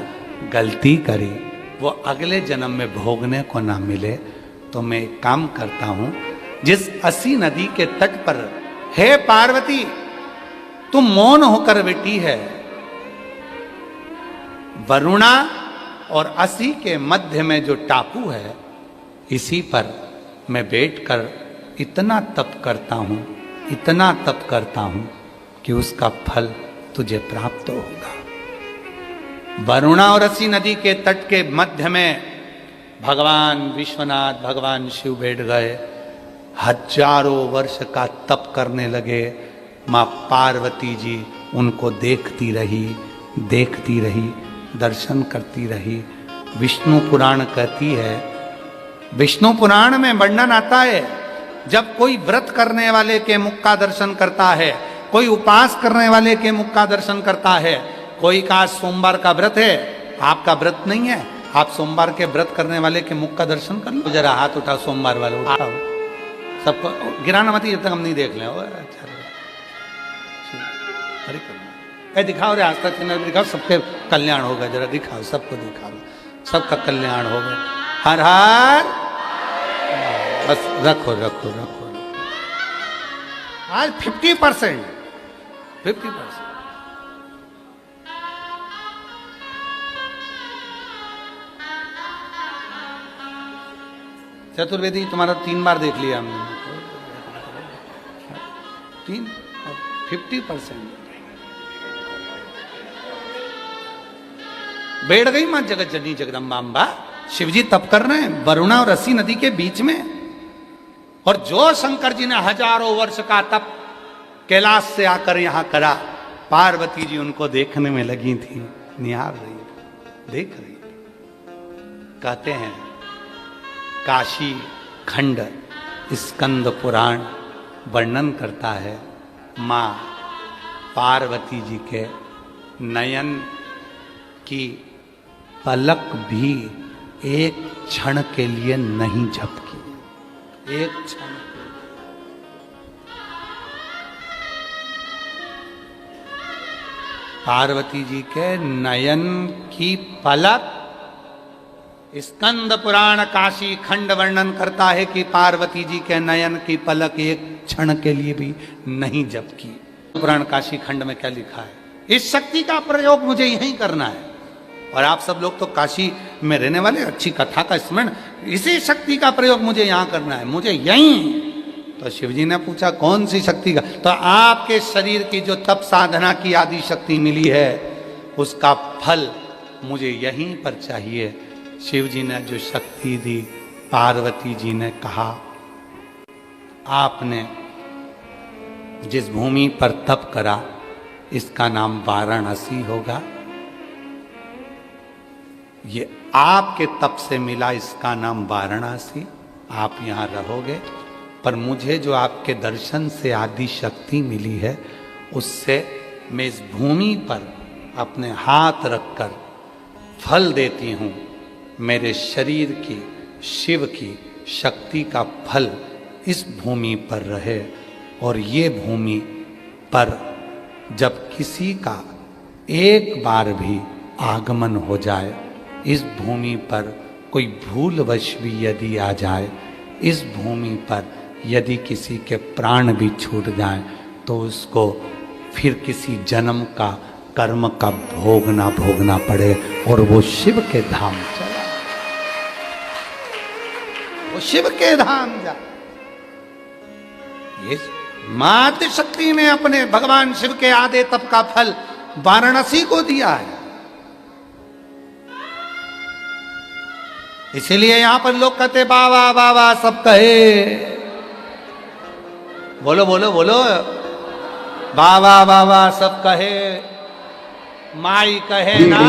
गलती करी, वो अगले जन्म में भोगने को ना मिले, तो मैं एक काम करता हूं, जिस असी नदी के तट पर हे पार्वती तुम मौन होकर बैठी है, वरुणा और असी के मध्य में जो टापू है, इसी पर मैं बैठकर इतना तप करता हूं, इतना तप करता हूं कि उसका फल तुझे प्राप्त होगा। वरुणा और असी नदी के तट के मध्य में भगवान विश्वनाथ, भगवान शिव बैठ गए, हजारों वर्ष का तप करने लगे। माँ पार्वती जी उनको देखती रही, देखती रही, दर्शन करती रही। विष्णु पुराण कहती है विष्णु पुराण में वर्णन आता है, जब कोई व्रत करने वाले के मुख का दर्शन करता है, कोई उपास करने वाले के मुख का दर्शन करता है, कोई का सोमवार का व्रत है, आपका व्रत नहीं है, आप सोमवार के व्रत करने वाले के मुख का दर्शन कर लो। जरा हाथ उठाओ, सोमवार वाले उठाओ, सबको गिराना मत, जब तक हम नहीं देख लें। अरे ए दिखाओ रे, आज तक दिखाओ, सबके कल्याण होगा, जरा दिखाओ, सबको दिखाओ, सबका कल्याण होगा। हर हर, बस रखो रखो रखो। आज 50%, 50%। चतुर्वेदी तुम्हारा 3 बार देख लिया हमने, 3 50%। बैठ गई मां जगत जननी जगदम्बा अम्बा। शिवजी तप कर रहे हैं वरुणा और रसी नदी के बीच में, और जो शंकर जी ने हजारों वर्ष का तप कैलाश से आकर यहां करा, पार्वती जी उनको देखने में लगी थी, निहार रही, देख रही थी। कहते हैं काशी खंड स्कंद पुराण वर्णन करता है, मां पार्वती जी के नयन की पलक भी एक क्षण के लिए नहीं झपकी, एक क्षण। पार्वती जी के नयन की पलक, स्कंद पुराण काशी खंड वर्णन करता है कि पार्वती जी के नयन की पलक एक क्षण के लिए भी नहीं झपकी। पुराण काशी खंड में क्या लिखा है? इस शक्ति का प्रयोग मुझे यहीं करना है। और आप सब लोग तो काशी में रहने वाले, अच्छी कथा का स्मरण, इसी शक्ति का प्रयोग मुझे यहाँ करना है, मुझे यहीं। तो शिवजी ने पूछा कौन सी शक्ति का? तो आपके शरीर की जो तप साधना की आदि शक्ति मिली है, उसका फल मुझे यहीं पर चाहिए। शिवजी ने जो शक्ति दी, पार्वती जी ने कहा, आपने जिस भूमि पर तप करा इसका नाम वाराणसी होगा, ये आपके तप से मिला, इसका नाम वाराणसी, आप यहाँ रहोगे। पर मुझे जो आपके दर्शन से आदि शक्ति मिली है, उससे मैं इस भूमि पर अपने हाथ रखकर फल देती हूँ। मेरे शरीर की, शिव की शक्ति का फल इस भूमि पर रहे, और ये भूमि पर जब किसी का एक बार भी आगमन हो जाए, इस भूमि पर कोई भूलवश भी यदि आ जाए, इस भूमि पर यदि किसी के प्राण भी छूट जाएं, तो उसको फिर किसी जन्म का कर्म का भोग ना भोगना पड़े, और वो शिव के धाम चला, वो शिव के धाम जा। ये मातृ शक्ति ने अपने भगवान शिव के आदे तप का फल वाराणसी को दिया है। इसीलिए यहां पर लोग कहते बाबा बाबा सब कहे, बोलो बोलो बोलो, बाबा बाबा सब कहे, माई कहे ना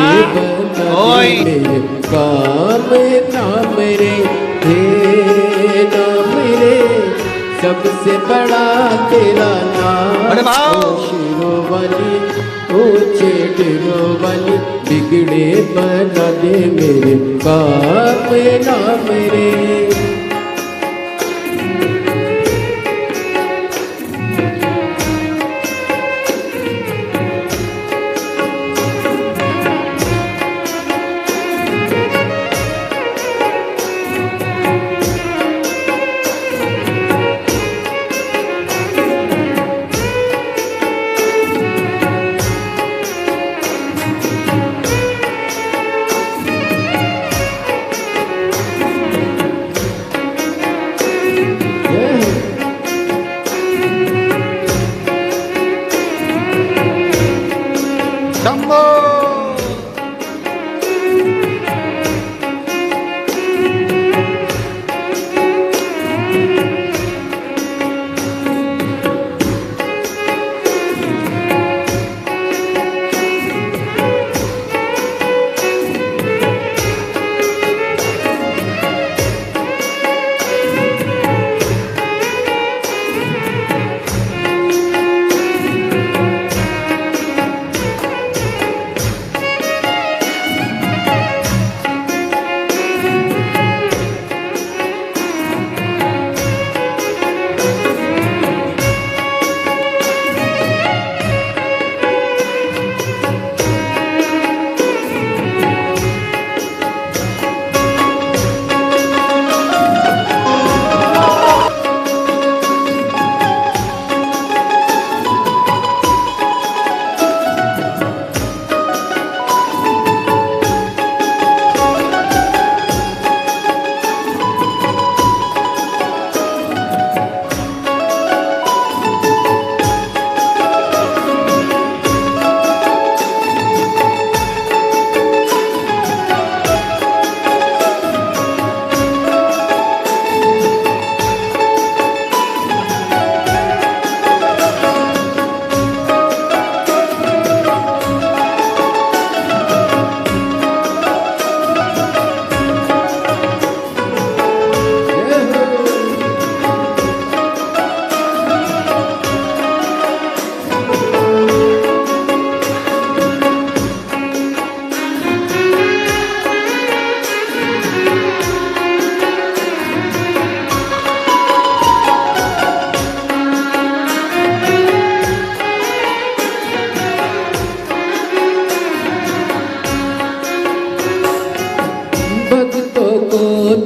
कोई काम ना मेरे, हे ना मेरे, सबसे बड़ा तेरा नाम। शिरों वाली, ऊंचे टिरों वाली, बिगड़े बना दे मेरे, काम ना मेरे।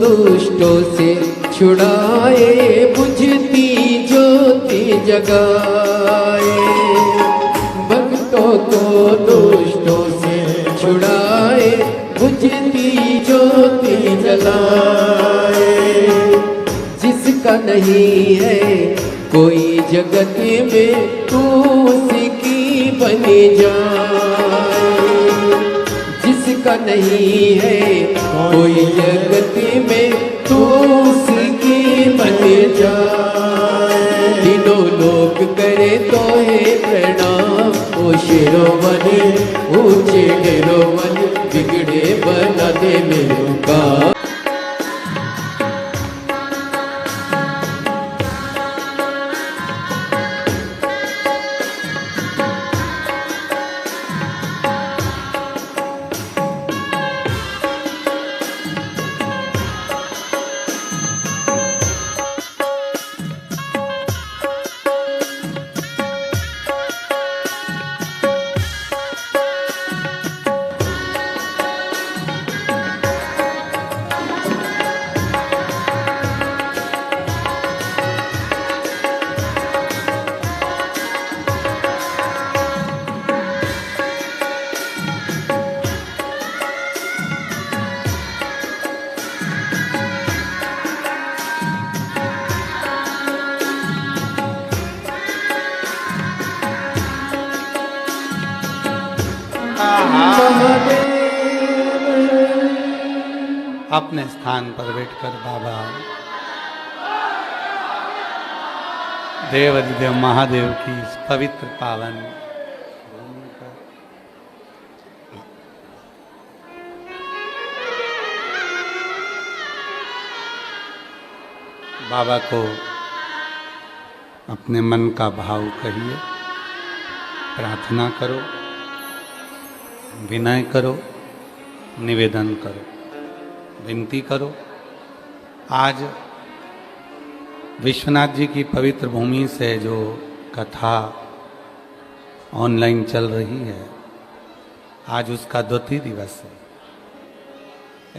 दुष्टों से छुड़ाए, बुझती ज्योति जगाए। भक्तों को दुष्टों से छुड़ाए, बुझती ज्योति जलाए। जिसका नहीं है कोई जगत में, तू उसकी बन जाए। जिसका नहीं है कोई जगत में, तू उसकी बन जाए। तीनों लोग करे तो है प्रणाम, ओ शिरोमन ऊंचे डेरोमन, बिगड़े बना दे मेरे का। अपने स्थान पर बैठकर बाबा देवाधिदेव महादेव की इस पवित्र पावन भूमि पर बाबा को अपने मन का भाव कहिए, प्रार्थना करो, विनय करो, निवेदन करो, विनती करो। आज विश्वनाथ जी की पवित्र भूमि से जो कथा ऑनलाइन चल रही है, आज उसका द्वितीय दिवस है।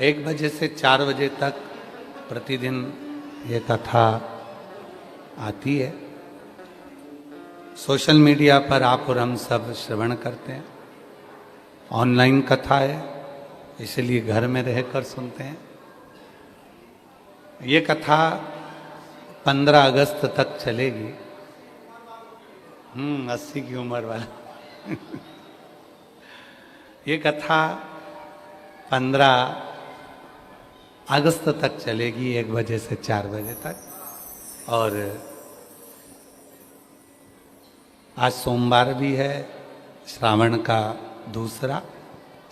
1 बजे से 4 बजे तक प्रतिदिन ये कथा आती है। सोशल मीडिया पर आप और हम सब श्रवण करते हैं। ऑनलाइन कथा है, इसलिए घर में रहकर सुनते हैं। ये कथा 15 अगस्त तक चलेगी। 80 की उम्र वाला ये कथा 15 अगस्त तक चलेगी, 1 बजे से 4 बजे तक। और आज सोमवार भी है, श्रावण का दूसरा।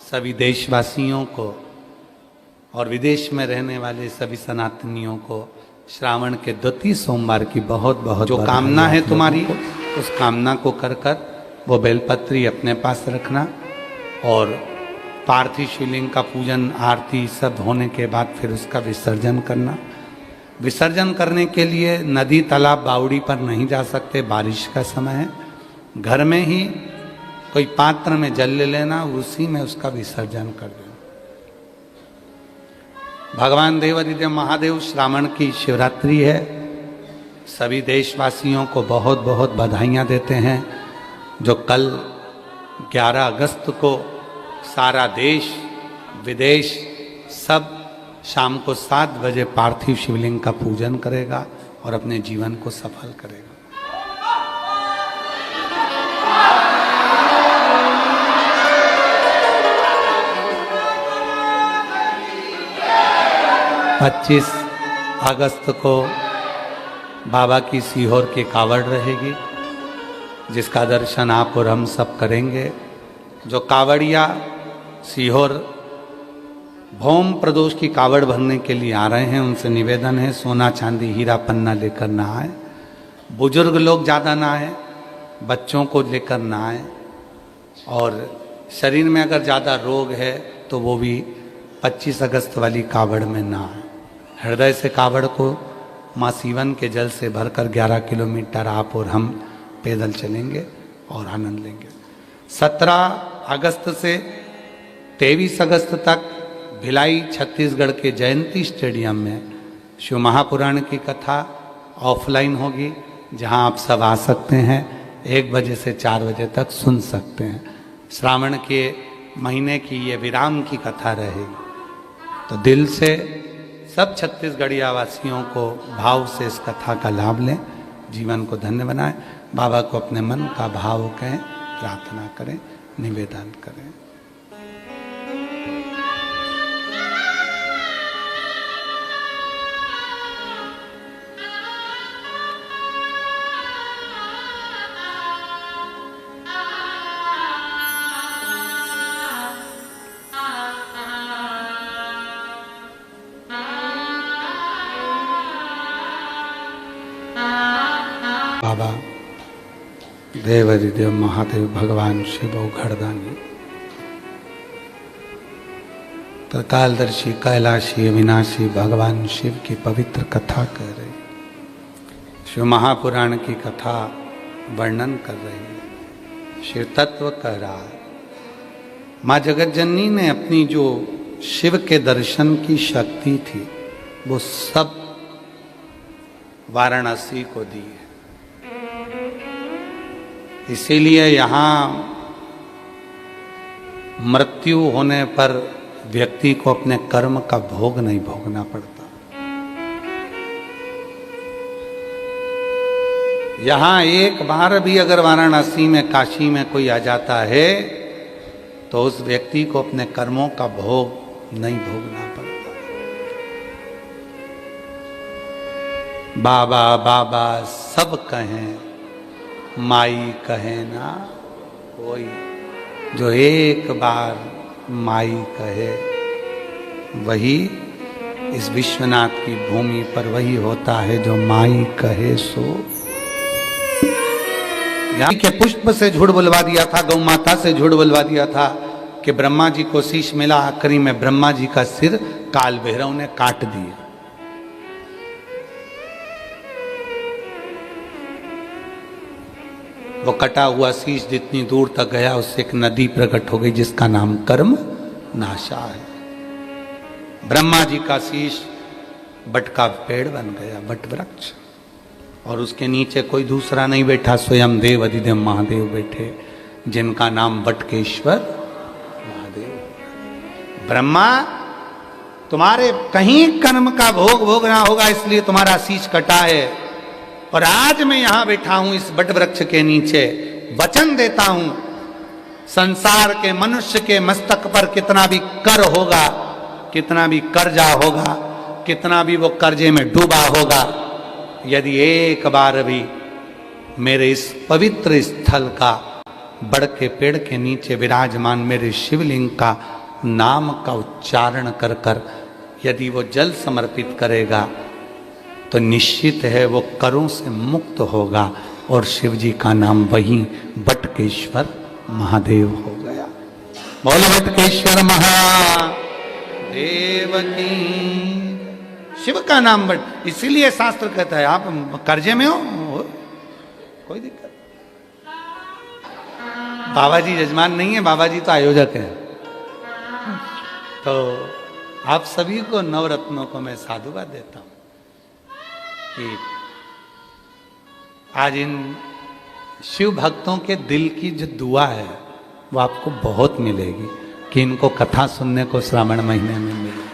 सभी देशवासियों को और विदेश में रहने वाले सभी सनातनियों को श्रावण के द्वितीय सोमवार की बहुत बहुत जो कामना है तुम्हारी, उस कामना को कर कर वो बेलपत्री अपने पास रखना। और पार्थिव शिवलिंग का पूजन आरती सब होने के बाद फिर उसका विसर्जन करना। विसर्जन करने के लिए नदी तालाब बावड़ी पर नहीं जा सकते, बारिश का समय है। घर में ही कोई पात्र में जल ले लेना, उसी में उसका विसर्जन कर देना। भगवान देवाधिदेव महादेव श्रावण की शिवरात्रि है। सभी देशवासियों को बहुत बहुत बधाइयाँ देते हैं। जो कल 11 अगस्त को सारा देश विदेश सब शाम को 7 बजे पार्थिव शिवलिंग का पूजन करेगा और अपने जीवन को सफल करेगा। 25 अगस्त को बाबा की सीहोर की कावड़ रहेगी, जिसका दर्शन आप और हम सब करेंगे। जो कावड़िया सीहोर भौम प्रदोष की कावड़ भरने के लिए आ रहे हैं, उनसे निवेदन है सोना चांदी हीरा पन्ना लेकर ना आए। बुजुर्ग लोग ज़्यादा ना आए, बच्चों को लेकर ना आए। और शरीर में अगर ज़्यादा रोग है तो वो भी 25 अगस्त वाली कावड़ में ना आए। हृदय से कावड़ को माँ सीवन के जल से भरकर 11 किलोमीटर आप और हम पैदल चलेंगे और आनंद लेंगे। 17 अगस्त से 23 अगस्त तक भिलाई छत्तीसगढ़ के जयंती स्टेडियम में शिव महापुराण की कथा ऑफलाइन होगी, जहां आप सब आ सकते हैं। 1 बजे से 4 बजे तक सुन सकते हैं। श्रावण के महीने की ये विराम की कथा रहेगी, तो दिल से सब छत्तीसगढ़िया वासियों को भाव से इस कथा का लाभ लें, जीवन को धन्य बनाएं। बाबा को अपने मन का भाव कहें, प्रार्थना करें, निवेदन करें। बाबा देवाधिदेव महादेव भगवान शिव घरदानी त्रिकालदर्शी कैलाशी अविनाशी भगवान शिव की पवित्र कथा कर रही, शिव महापुराण की कथा वर्णन कर रही है, शिव तत्व कह रहा है। माँ जगत जननी ने अपनी जो शिव के दर्शन की शक्ति थी वो सब वाराणसी को दी है। इसीलिए यहाँ मृत्यु होने पर व्यक्ति को अपने कर्म का भोग नहीं भोगना पड़ता। यहाँ एक बार भी अगर वाराणसी में, काशी में कोई आ जाता है तो उस व्यक्ति को अपने कर्मों का भोग नहीं भोगना पड़ता। बाबा बाबा सब कहें, माई कहे ना कोई, जो एक बार माई कहे वही इस विश्वनाथ की भूमि पर वही होता है जो माई कहे सो। यहाँ के पुष्प से झूठ बुलवा दिया था, गौ माता से झूठ बुलवा दिया था कि ब्रह्मा जी को शीश मिला, आखिरी में ब्रह्मा जी का सिर काल भैरव ने काट दिया। वो कटा हुआ शीश जितनी दूर तक गया उससे एक नदी प्रकट हो गई जिसका नाम कर्म नाशा है। ब्रह्मा जी का शीश बट का पेड़ बन गया, बट वृक्ष, और उसके नीचे कोई दूसरा नहीं बैठा, स्वयं देव अधिदेव महादेव बैठे, जिनका नाम बटकेश्वर महादेव। ब्रह्मा तुम्हारे कहीं कर्म का भोग भोगना होगा, इसलिए तुम्हारा शीश कटा है, और आज मैं यहां बैठा हूं इस बट वृक्ष के नीचे, वचन देता हूं संसार के मनुष्य के मस्तक पर कितना भी कर होगा, कितना भी कर्जा होगा, कितना भी वो कर्जे में डूबा होगा, यदि एक बार भी मेरे इस पवित्र स्थल का बड़ के पेड़ के नीचे विराजमान मेरे शिवलिंग का नाम का उच्चारण कर कर यदि वो जल समर्पित करेगा तो निश्चित है वो करों से मुक्त होगा, और शिव जी का नाम वही बटकेश्वर महादेव हो गया। बोलो बटकेश्वर महादेव की। शिव का नाम बट, इसीलिए शास्त्र कहता है आप कर्जे में हो कोई दिक्कत। बाबा जी यजमान नहीं है, बाबा जी तो आयोजक है। तो आप सभी को नवरत्नों को मैं साधुवाद देता हूं कि आज इन शिव भक्तों के दिल की जो दुआ है वो आपको बहुत मिलेगी कि इनको कथा सुनने को श्रावण महीने में मिले।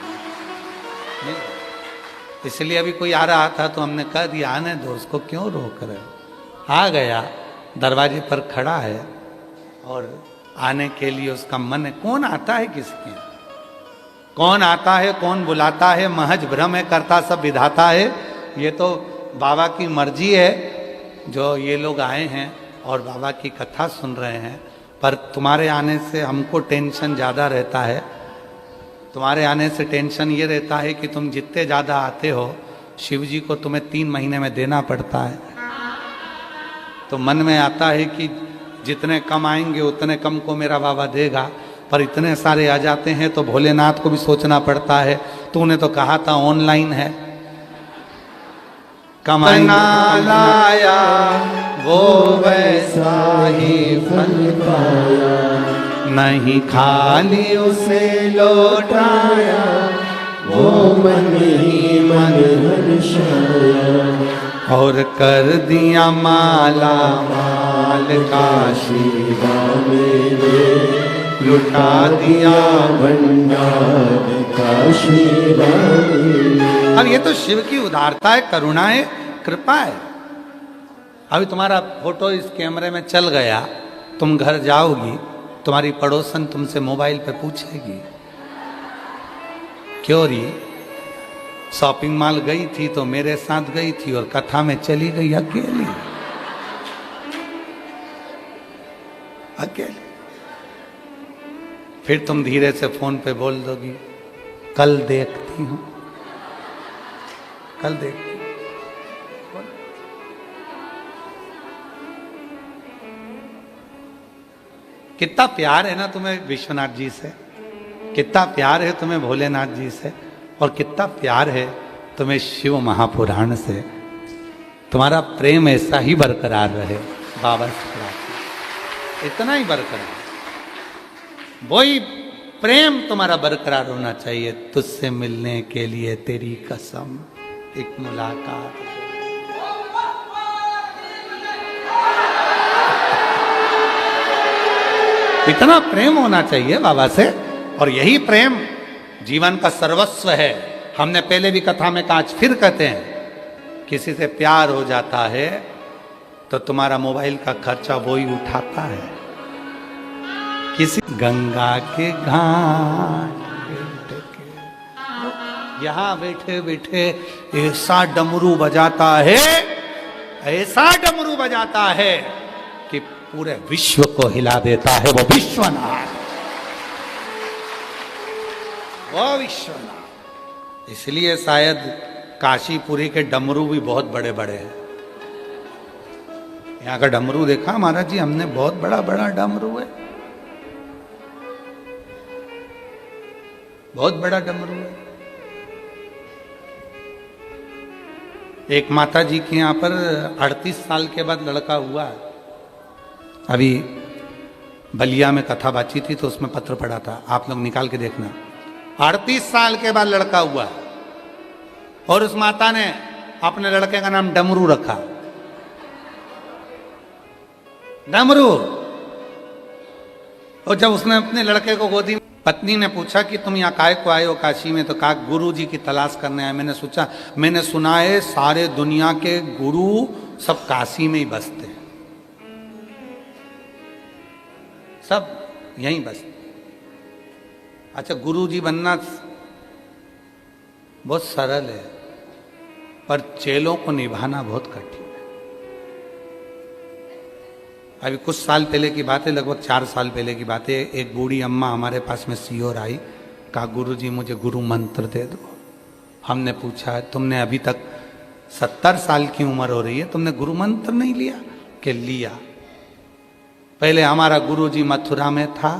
इसलिए अभी कोई आ रहा था तो हमने कह दिया आने दो, उसको क्यों रोक रहे हो। आ गया, दरवाजे पर खड़ा है और आने के लिए उसका मन है। कौन आता है किसके, कौन आता है, कौन बुलाता है, महज भ्रम है, करता सब विधाता है। ये तो बाबा की मर्जी है जो ये लोग आए हैं और बाबा की कथा सुन रहे हैं। पर तुम्हारे आने से हमको टेंशन ज़्यादा रहता है। तुम्हारे आने से टेंशन ये रहता है कि तुम जितने ज़्यादा आते हो शिव जी को तुम्हें 3 महीने में देना पड़ता है। तो मन में आता है कि जितने कम आएंगे उतने कम को मेरा बाबा देगा, पर इतने सारे आ जाते हैं तो भोलेनाथ को भी सोचना पड़ता है। तूने तो कहा था ऑनलाइन है, कमाना लाया वो वैसा ही फल पाया, नहीं खाली उसे लौटाया, वो मन ही मन हर्षाया, और कर दिया माला माल काशी मेरे लुटा दिया। भंडार काशी रानी। अब ये तो शिव की उदारता है, करुणा है, कृपा है। अभी तुम्हारा फोटो इस कैमरे में चल गया, तुम घर जाओगी, तुम्हारी पड़ोसन तुमसे मोबाइल पे पूछेगी, क्यों री शॉपिंग मॉल गई थी तो मेरे साथ गई थी और कथा में चली गई अकेली अकेली। फिर तुम धीरे से फोन पे बोल दोगी, कल देखती हूं, कल देखती हूं। कितना प्यार है ना तुम्हें विश्वनाथ जी से, कितना प्यार है तुम्हें भोलेनाथ जी से, और कितना प्यार है तुम्हें शिव महापुराण से। तुम्हारा प्रेम ऐसा ही बरकरार रहे बाबा से प्रार्थना, इतना ही बरकरार, वही प्रेम तुम्हारा बरकरार होना चाहिए। तुझसे मिलने के लिए तेरी कसम, एक मुलाकात। इतना प्रेम होना चाहिए बाबा से, और यही प्रेम जीवन का सर्वस्व है। हमने पहले भी कथा में कहा, आज फिर कहते हैं, किसी से प्यार हो जाता है तो तुम्हारा मोबाइल का खर्चा वो ही उठाता है। किसी गंगा के घाट यहां बैठे बैठे ऐसा डमरू बजाता है, ऐसा डमरू बजाता है कि पूरे विश्व को हिला देता है। वो विश्वनाथ, वो विश्वनाथ। इसलिए शायद काशीपुरी के डमरू भी बहुत बड़े बड़े हैं। यहाँ का डमरू देखा महाराज जी हमने, बहुत बड़ा बड़ा डमरू है, बहुत बड़ा डमरू है। एक माता जी के यहाँ पर 38 साल के बाद लड़का हुआ। अभी बलिया में कथा बाची थी तो उसमें पत्र पड़ा था, आप लोग निकाल के देखना। 38 साल के बाद लड़का हुआ और उस माता ने अपने लड़के का नाम डमरू रखा। डमरू। और जब उसने अपने लड़के को गोदी में, पत्नी ने पूछा कि तुम यहाँ काहे को आए हो काशी में, तो कहा गुरु जी की तलाश करने आए। मैंने सुना है सारे दुनिया के गुरु सब काशी में ही बसते हैं, सब यहीं बसते। अच्छा, गुरु जी बनना बहुत सरल है, पर चेलों को निभाना बहुत कठिन है। अभी कुछ साल पहले की बात है, लगभग 4 साल पहले की बात है, एक बूढ़ी अम्मा हमारे पास में सीओर आई, कहा गुरुजी मुझे गुरु मंत्र दे दो। हमने पूछा तुमने अभी तक 70 साल की उम्र हो रही है, तुमने गुरु मंत्र नहीं लिया? कि लिया। पहले हमारा गुरुजी मथुरा में था,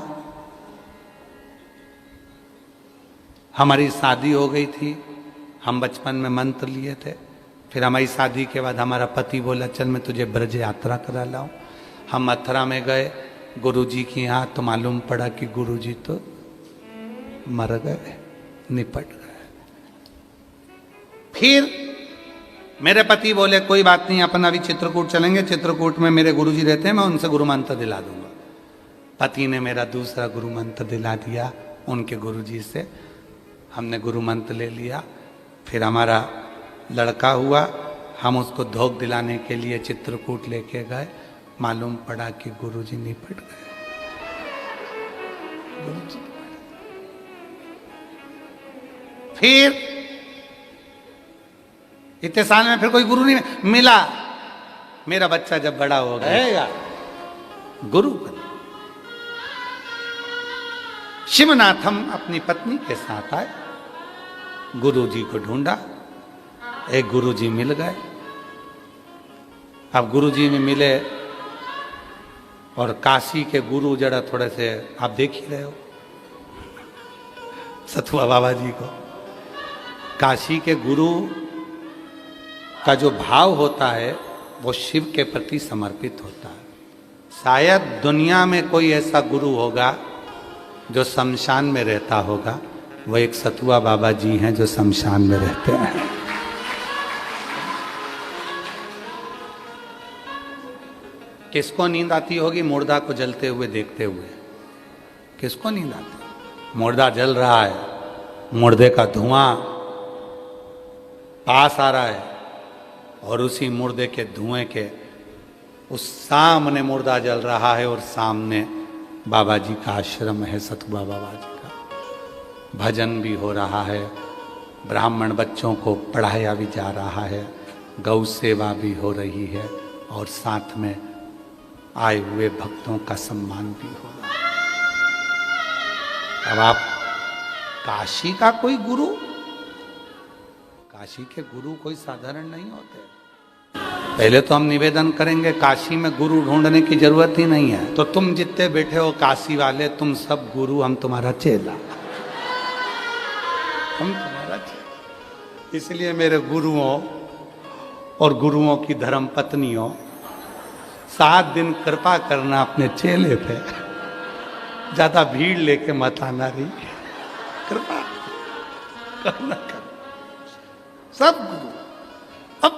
हमारी शादी हो गई थी, हम बचपन में मंत्र लिए थे। फिर हमारी शादी के बाद हमारा पति बोला चल मैं तुझे ब्रज यात्रा करा लाऊं। हम मथुरा में गए गुरुजी के यहाँ, तो मालूम पड़ा कि गुरुजी तो मर गए, निपट गए। फिर मेरे पति बोले कोई बात नहीं, अपन अभी चित्रकूट चलेंगे, चित्रकूट में मेरे गुरुजी रहते हैं, मैं उनसे गुरु मंत्र दिला दूंगा। पति ने मेरा दूसरा गुरु मंत्र दिला दिया उनके गुरुजी से, हमने गुरु मंत्र ले लिया। फिर हमारा लड़का हुआ, हम उसको धोख दिलाने के लिए चित्रकूट लेके गए, मालूम पड़ा कि गुरुजी निपट गए। गुरुजी फिर इतने साल में फिर कोई गुरु नहीं मिला। मेरा बच्चा जब बड़ा हो गया गुरु बना। शिवनाथम अपनी पत्नी के साथ आए, गुरुजी को ढूंढा, एक गुरुजी मिल गए। अब गुरुजी में मिले और काशी के गुरु जरा थोड़े से आप देख ही रहे हो सतुआ बाबा जी को। काशी के गुरु का जो भाव होता है वो शिव के प्रति समर्पित होता है। शायद दुनिया में कोई ऐसा गुरु होगा जो शमशान में रहता होगा वो एक सतुआ बाबा जी हैं जो शमशान में रहते हैं। किसको नींद आती होगी मुर्दा को जलते हुए देखते हुए? किसको नींद आती? मुर्दा जल रहा है, मुर्दे का धुआं पास आ रहा है और उसी मुर्दे के धुएं के उस सामने मुर्दा जल रहा है और सामने बाबा जी का आश्रम है, सतुआ बाबा जी का। भजन भी हो रहा है, ब्राह्मण बच्चों को पढ़ाया भी जा रहा है, गौ सेवा भी हो रही है और साथ में आए हुए भक्तों का सम्मान भी हो रहा है। अब आप काशी का कोई गुरु, काशी के गुरु कोई साधारण नहीं होते। पहले तो हम निवेदन करेंगे काशी में गुरु ढूंढने की जरूरत ही नहीं है। तो तुम जितने बैठे हो काशी वाले, तुम सब गुरु, हम तुम्हारा चेला, हम तुम्हारा चेला। इसलिए मेरे गुरुओं और गुरुओं की धर्म पत्नियों, 7 दिन कृपा करना अपने चेले पे, ज्यादा भीड़ लेके मत आना रही, कृपा करना कर सब गुरु। अब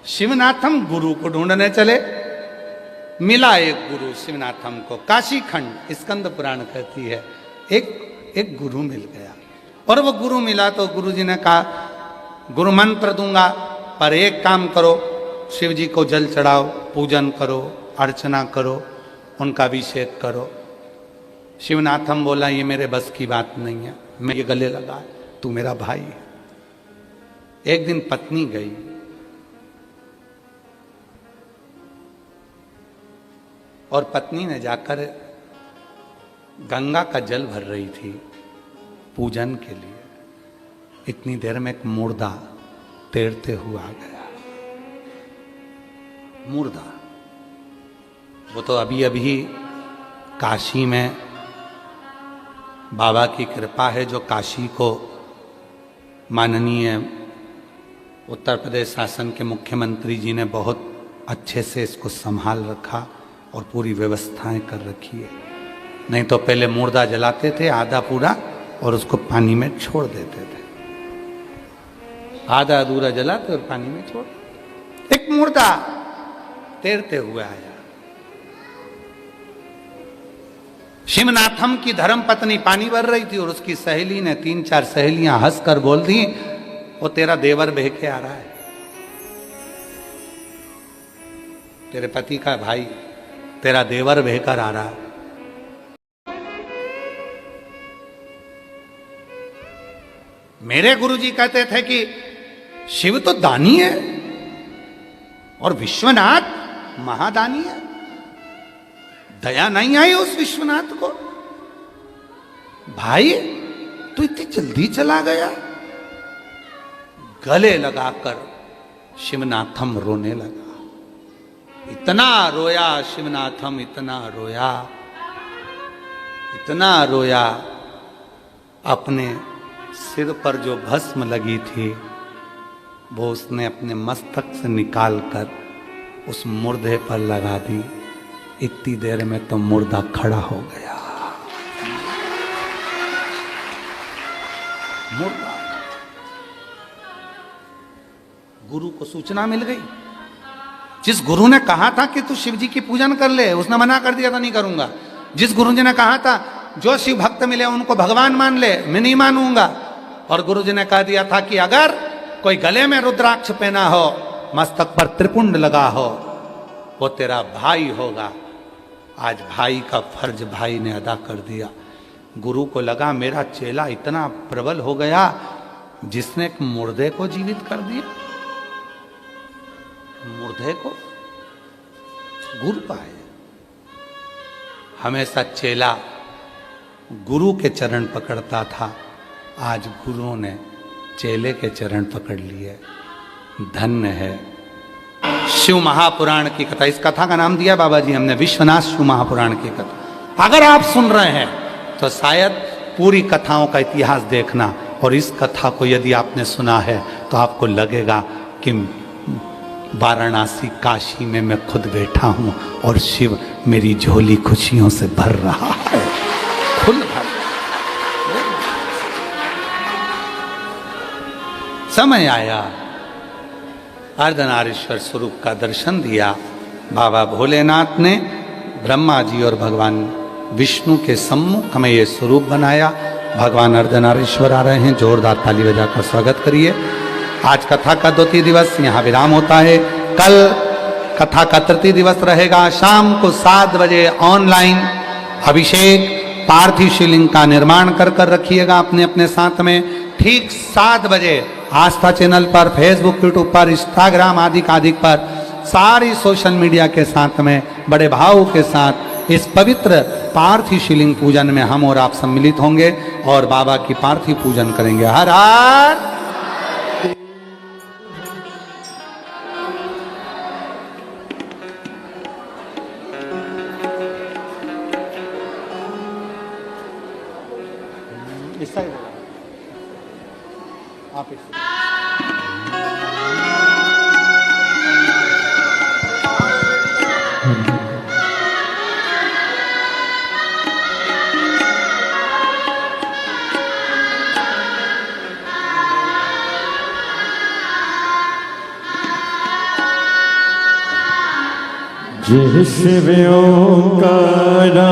शिवनाथम गुरु को ढूंढने चले, मिला एक गुरु शिवनाथम को, काशी खंड स्कंद पुराण कहती है, एक गुरु मिल गया। और वो गुरु मिला तो गुरु जी ने कहा गुरु मंत्र दूंगा पर एक काम करो, शिव जी को जल चढ़ाओ, पूजन करो, अर्चना करो, उनका अभिषेक करो। शिवनाथम बोला ये मेरे बस की बात नहीं है, मैं ये गले लगा, तू मेरा भाई है। एक दिन पत्नी गई, और पत्नी ने जाकर गंगा का जल भर रही थी पूजन के लिए। इतनी देर में एक मुर्दा तैरते हुआ आ गया। मुर्दा वो तो अभी अभी काशी में बाबा की कृपा है, जो काशी को माननीय उत्तर प्रदेश शासन के मुख्यमंत्री जी ने बहुत अच्छे से इसको संभाल रखा और पूरी व्यवस्थाएं कर रखी है। नहीं तो पहले मुर्दा जलाते थे आधा पूरा और उसको पानी में छोड़ देते थे, आधा अधूरा जलाते और पानी में छोड़। एक मुर्दा तैरते हुए आया। शिवनाथम की धर्म पत्नी पानी भर रही थी और उसकी सहेली ने 3-4 सहेलियां हंसकर बोल दी, वो तेरा देवर बह के आ रहा है, तेरे पति का भाई तेरा देवर बहकर आ रहा है। मेरे गुरुजी कहते थे कि शिव तो दानी है और विश्वनाथ महादानी है। दया नहीं आई उस विश्वनाथ को, भाई तू इतनी जल्दी चला गया। गले लगाकर शिवनाथम रोने लगा। इतना रोया शिवनाथम, इतना रोया, इतना रोया, अपने सिर पर जो भस्म लगी थी वो उसने अपने मस्तक से निकालकर उस मुर्दे पर लगा दी। इतनी देर में तो मुर्दा खड़ा हो गया। मुर्दा, गुरु को सूचना मिल गई। जिस गुरु ने कहा था कि तू शिव जी की पूजन कर ले, उसने मना कर दिया था नहीं करूंगा। जिस गुरु जी ने कहा था जो शिव भक्त मिले उनको भगवान मान ले, मैं नहीं मानूंगा। और गुरु जी ने कह दिया था कि अगर कोई गले में रुद्राक्ष पहना हो, मस्तक पर त्रिपुंड लगा हो, वो तेरा भाई होगा। आज भाई का फर्ज भाई ने अदा कर दिया। गुरु को लगा मेरा चेला इतना प्रबल हो गया जिसने एक मुर्दे को जीवित कर दिया। मुर्दे को गुरु पाए। हमेशा चेला गुरु के चरण पकड़ता था, आज गुरुओं ने चेले के चरण पकड़ लिए। धन्य है। शिव महापुराण की कथा, इस कथा का नाम दिया बाबा जी हमने विश्वनाथ शिव महापुराण की कथा। अगर आप सुन रहे हैं तो शायद पूरी कथाओं का इतिहास देखना, और इस कथा को यदि आपने सुना है तो आपको लगेगा कि वाराणसी काशी में मैं खुद बैठा हूं और शिव मेरी झोली खुशियों से भर रहा है। फुल भर। समय आया, अर्धनारीश्वर स्वरूप का दर्शन दिया। बाबा भोलेनाथ ने ब्रह्मा जी और भगवान विष्णु के सम्मुख में ये स्वरूप बनाया। भगवान अर्धनारीश्वर आ रहे हैं, जोरदार ताली बजाकर स्वागत करिए। आज कथा का द्वितीय दिवस यहाँ विराम होता है। कल कथा का तृतीय दिवस रहेगा। शाम को 7 बजे ऑनलाइन अभिषेक पार्थिव शिवलिंग का निर्माण कर रखिएगा अपने अपने साथ में। ठीक 7 बजे आस्था चैनल पर, फेसबुक, यूट्यूब पर, इंस्टाग्राम आदि पर सारी सोशल मीडिया के साथ में बड़े भाव के साथ इस पवित्र पार्थिव शिवलिंग पूजन में हम और आप सम्मिलित होंगे और बाबा की पार्थिव पूजन करेंगे। हर हर आप जिस ओंकारा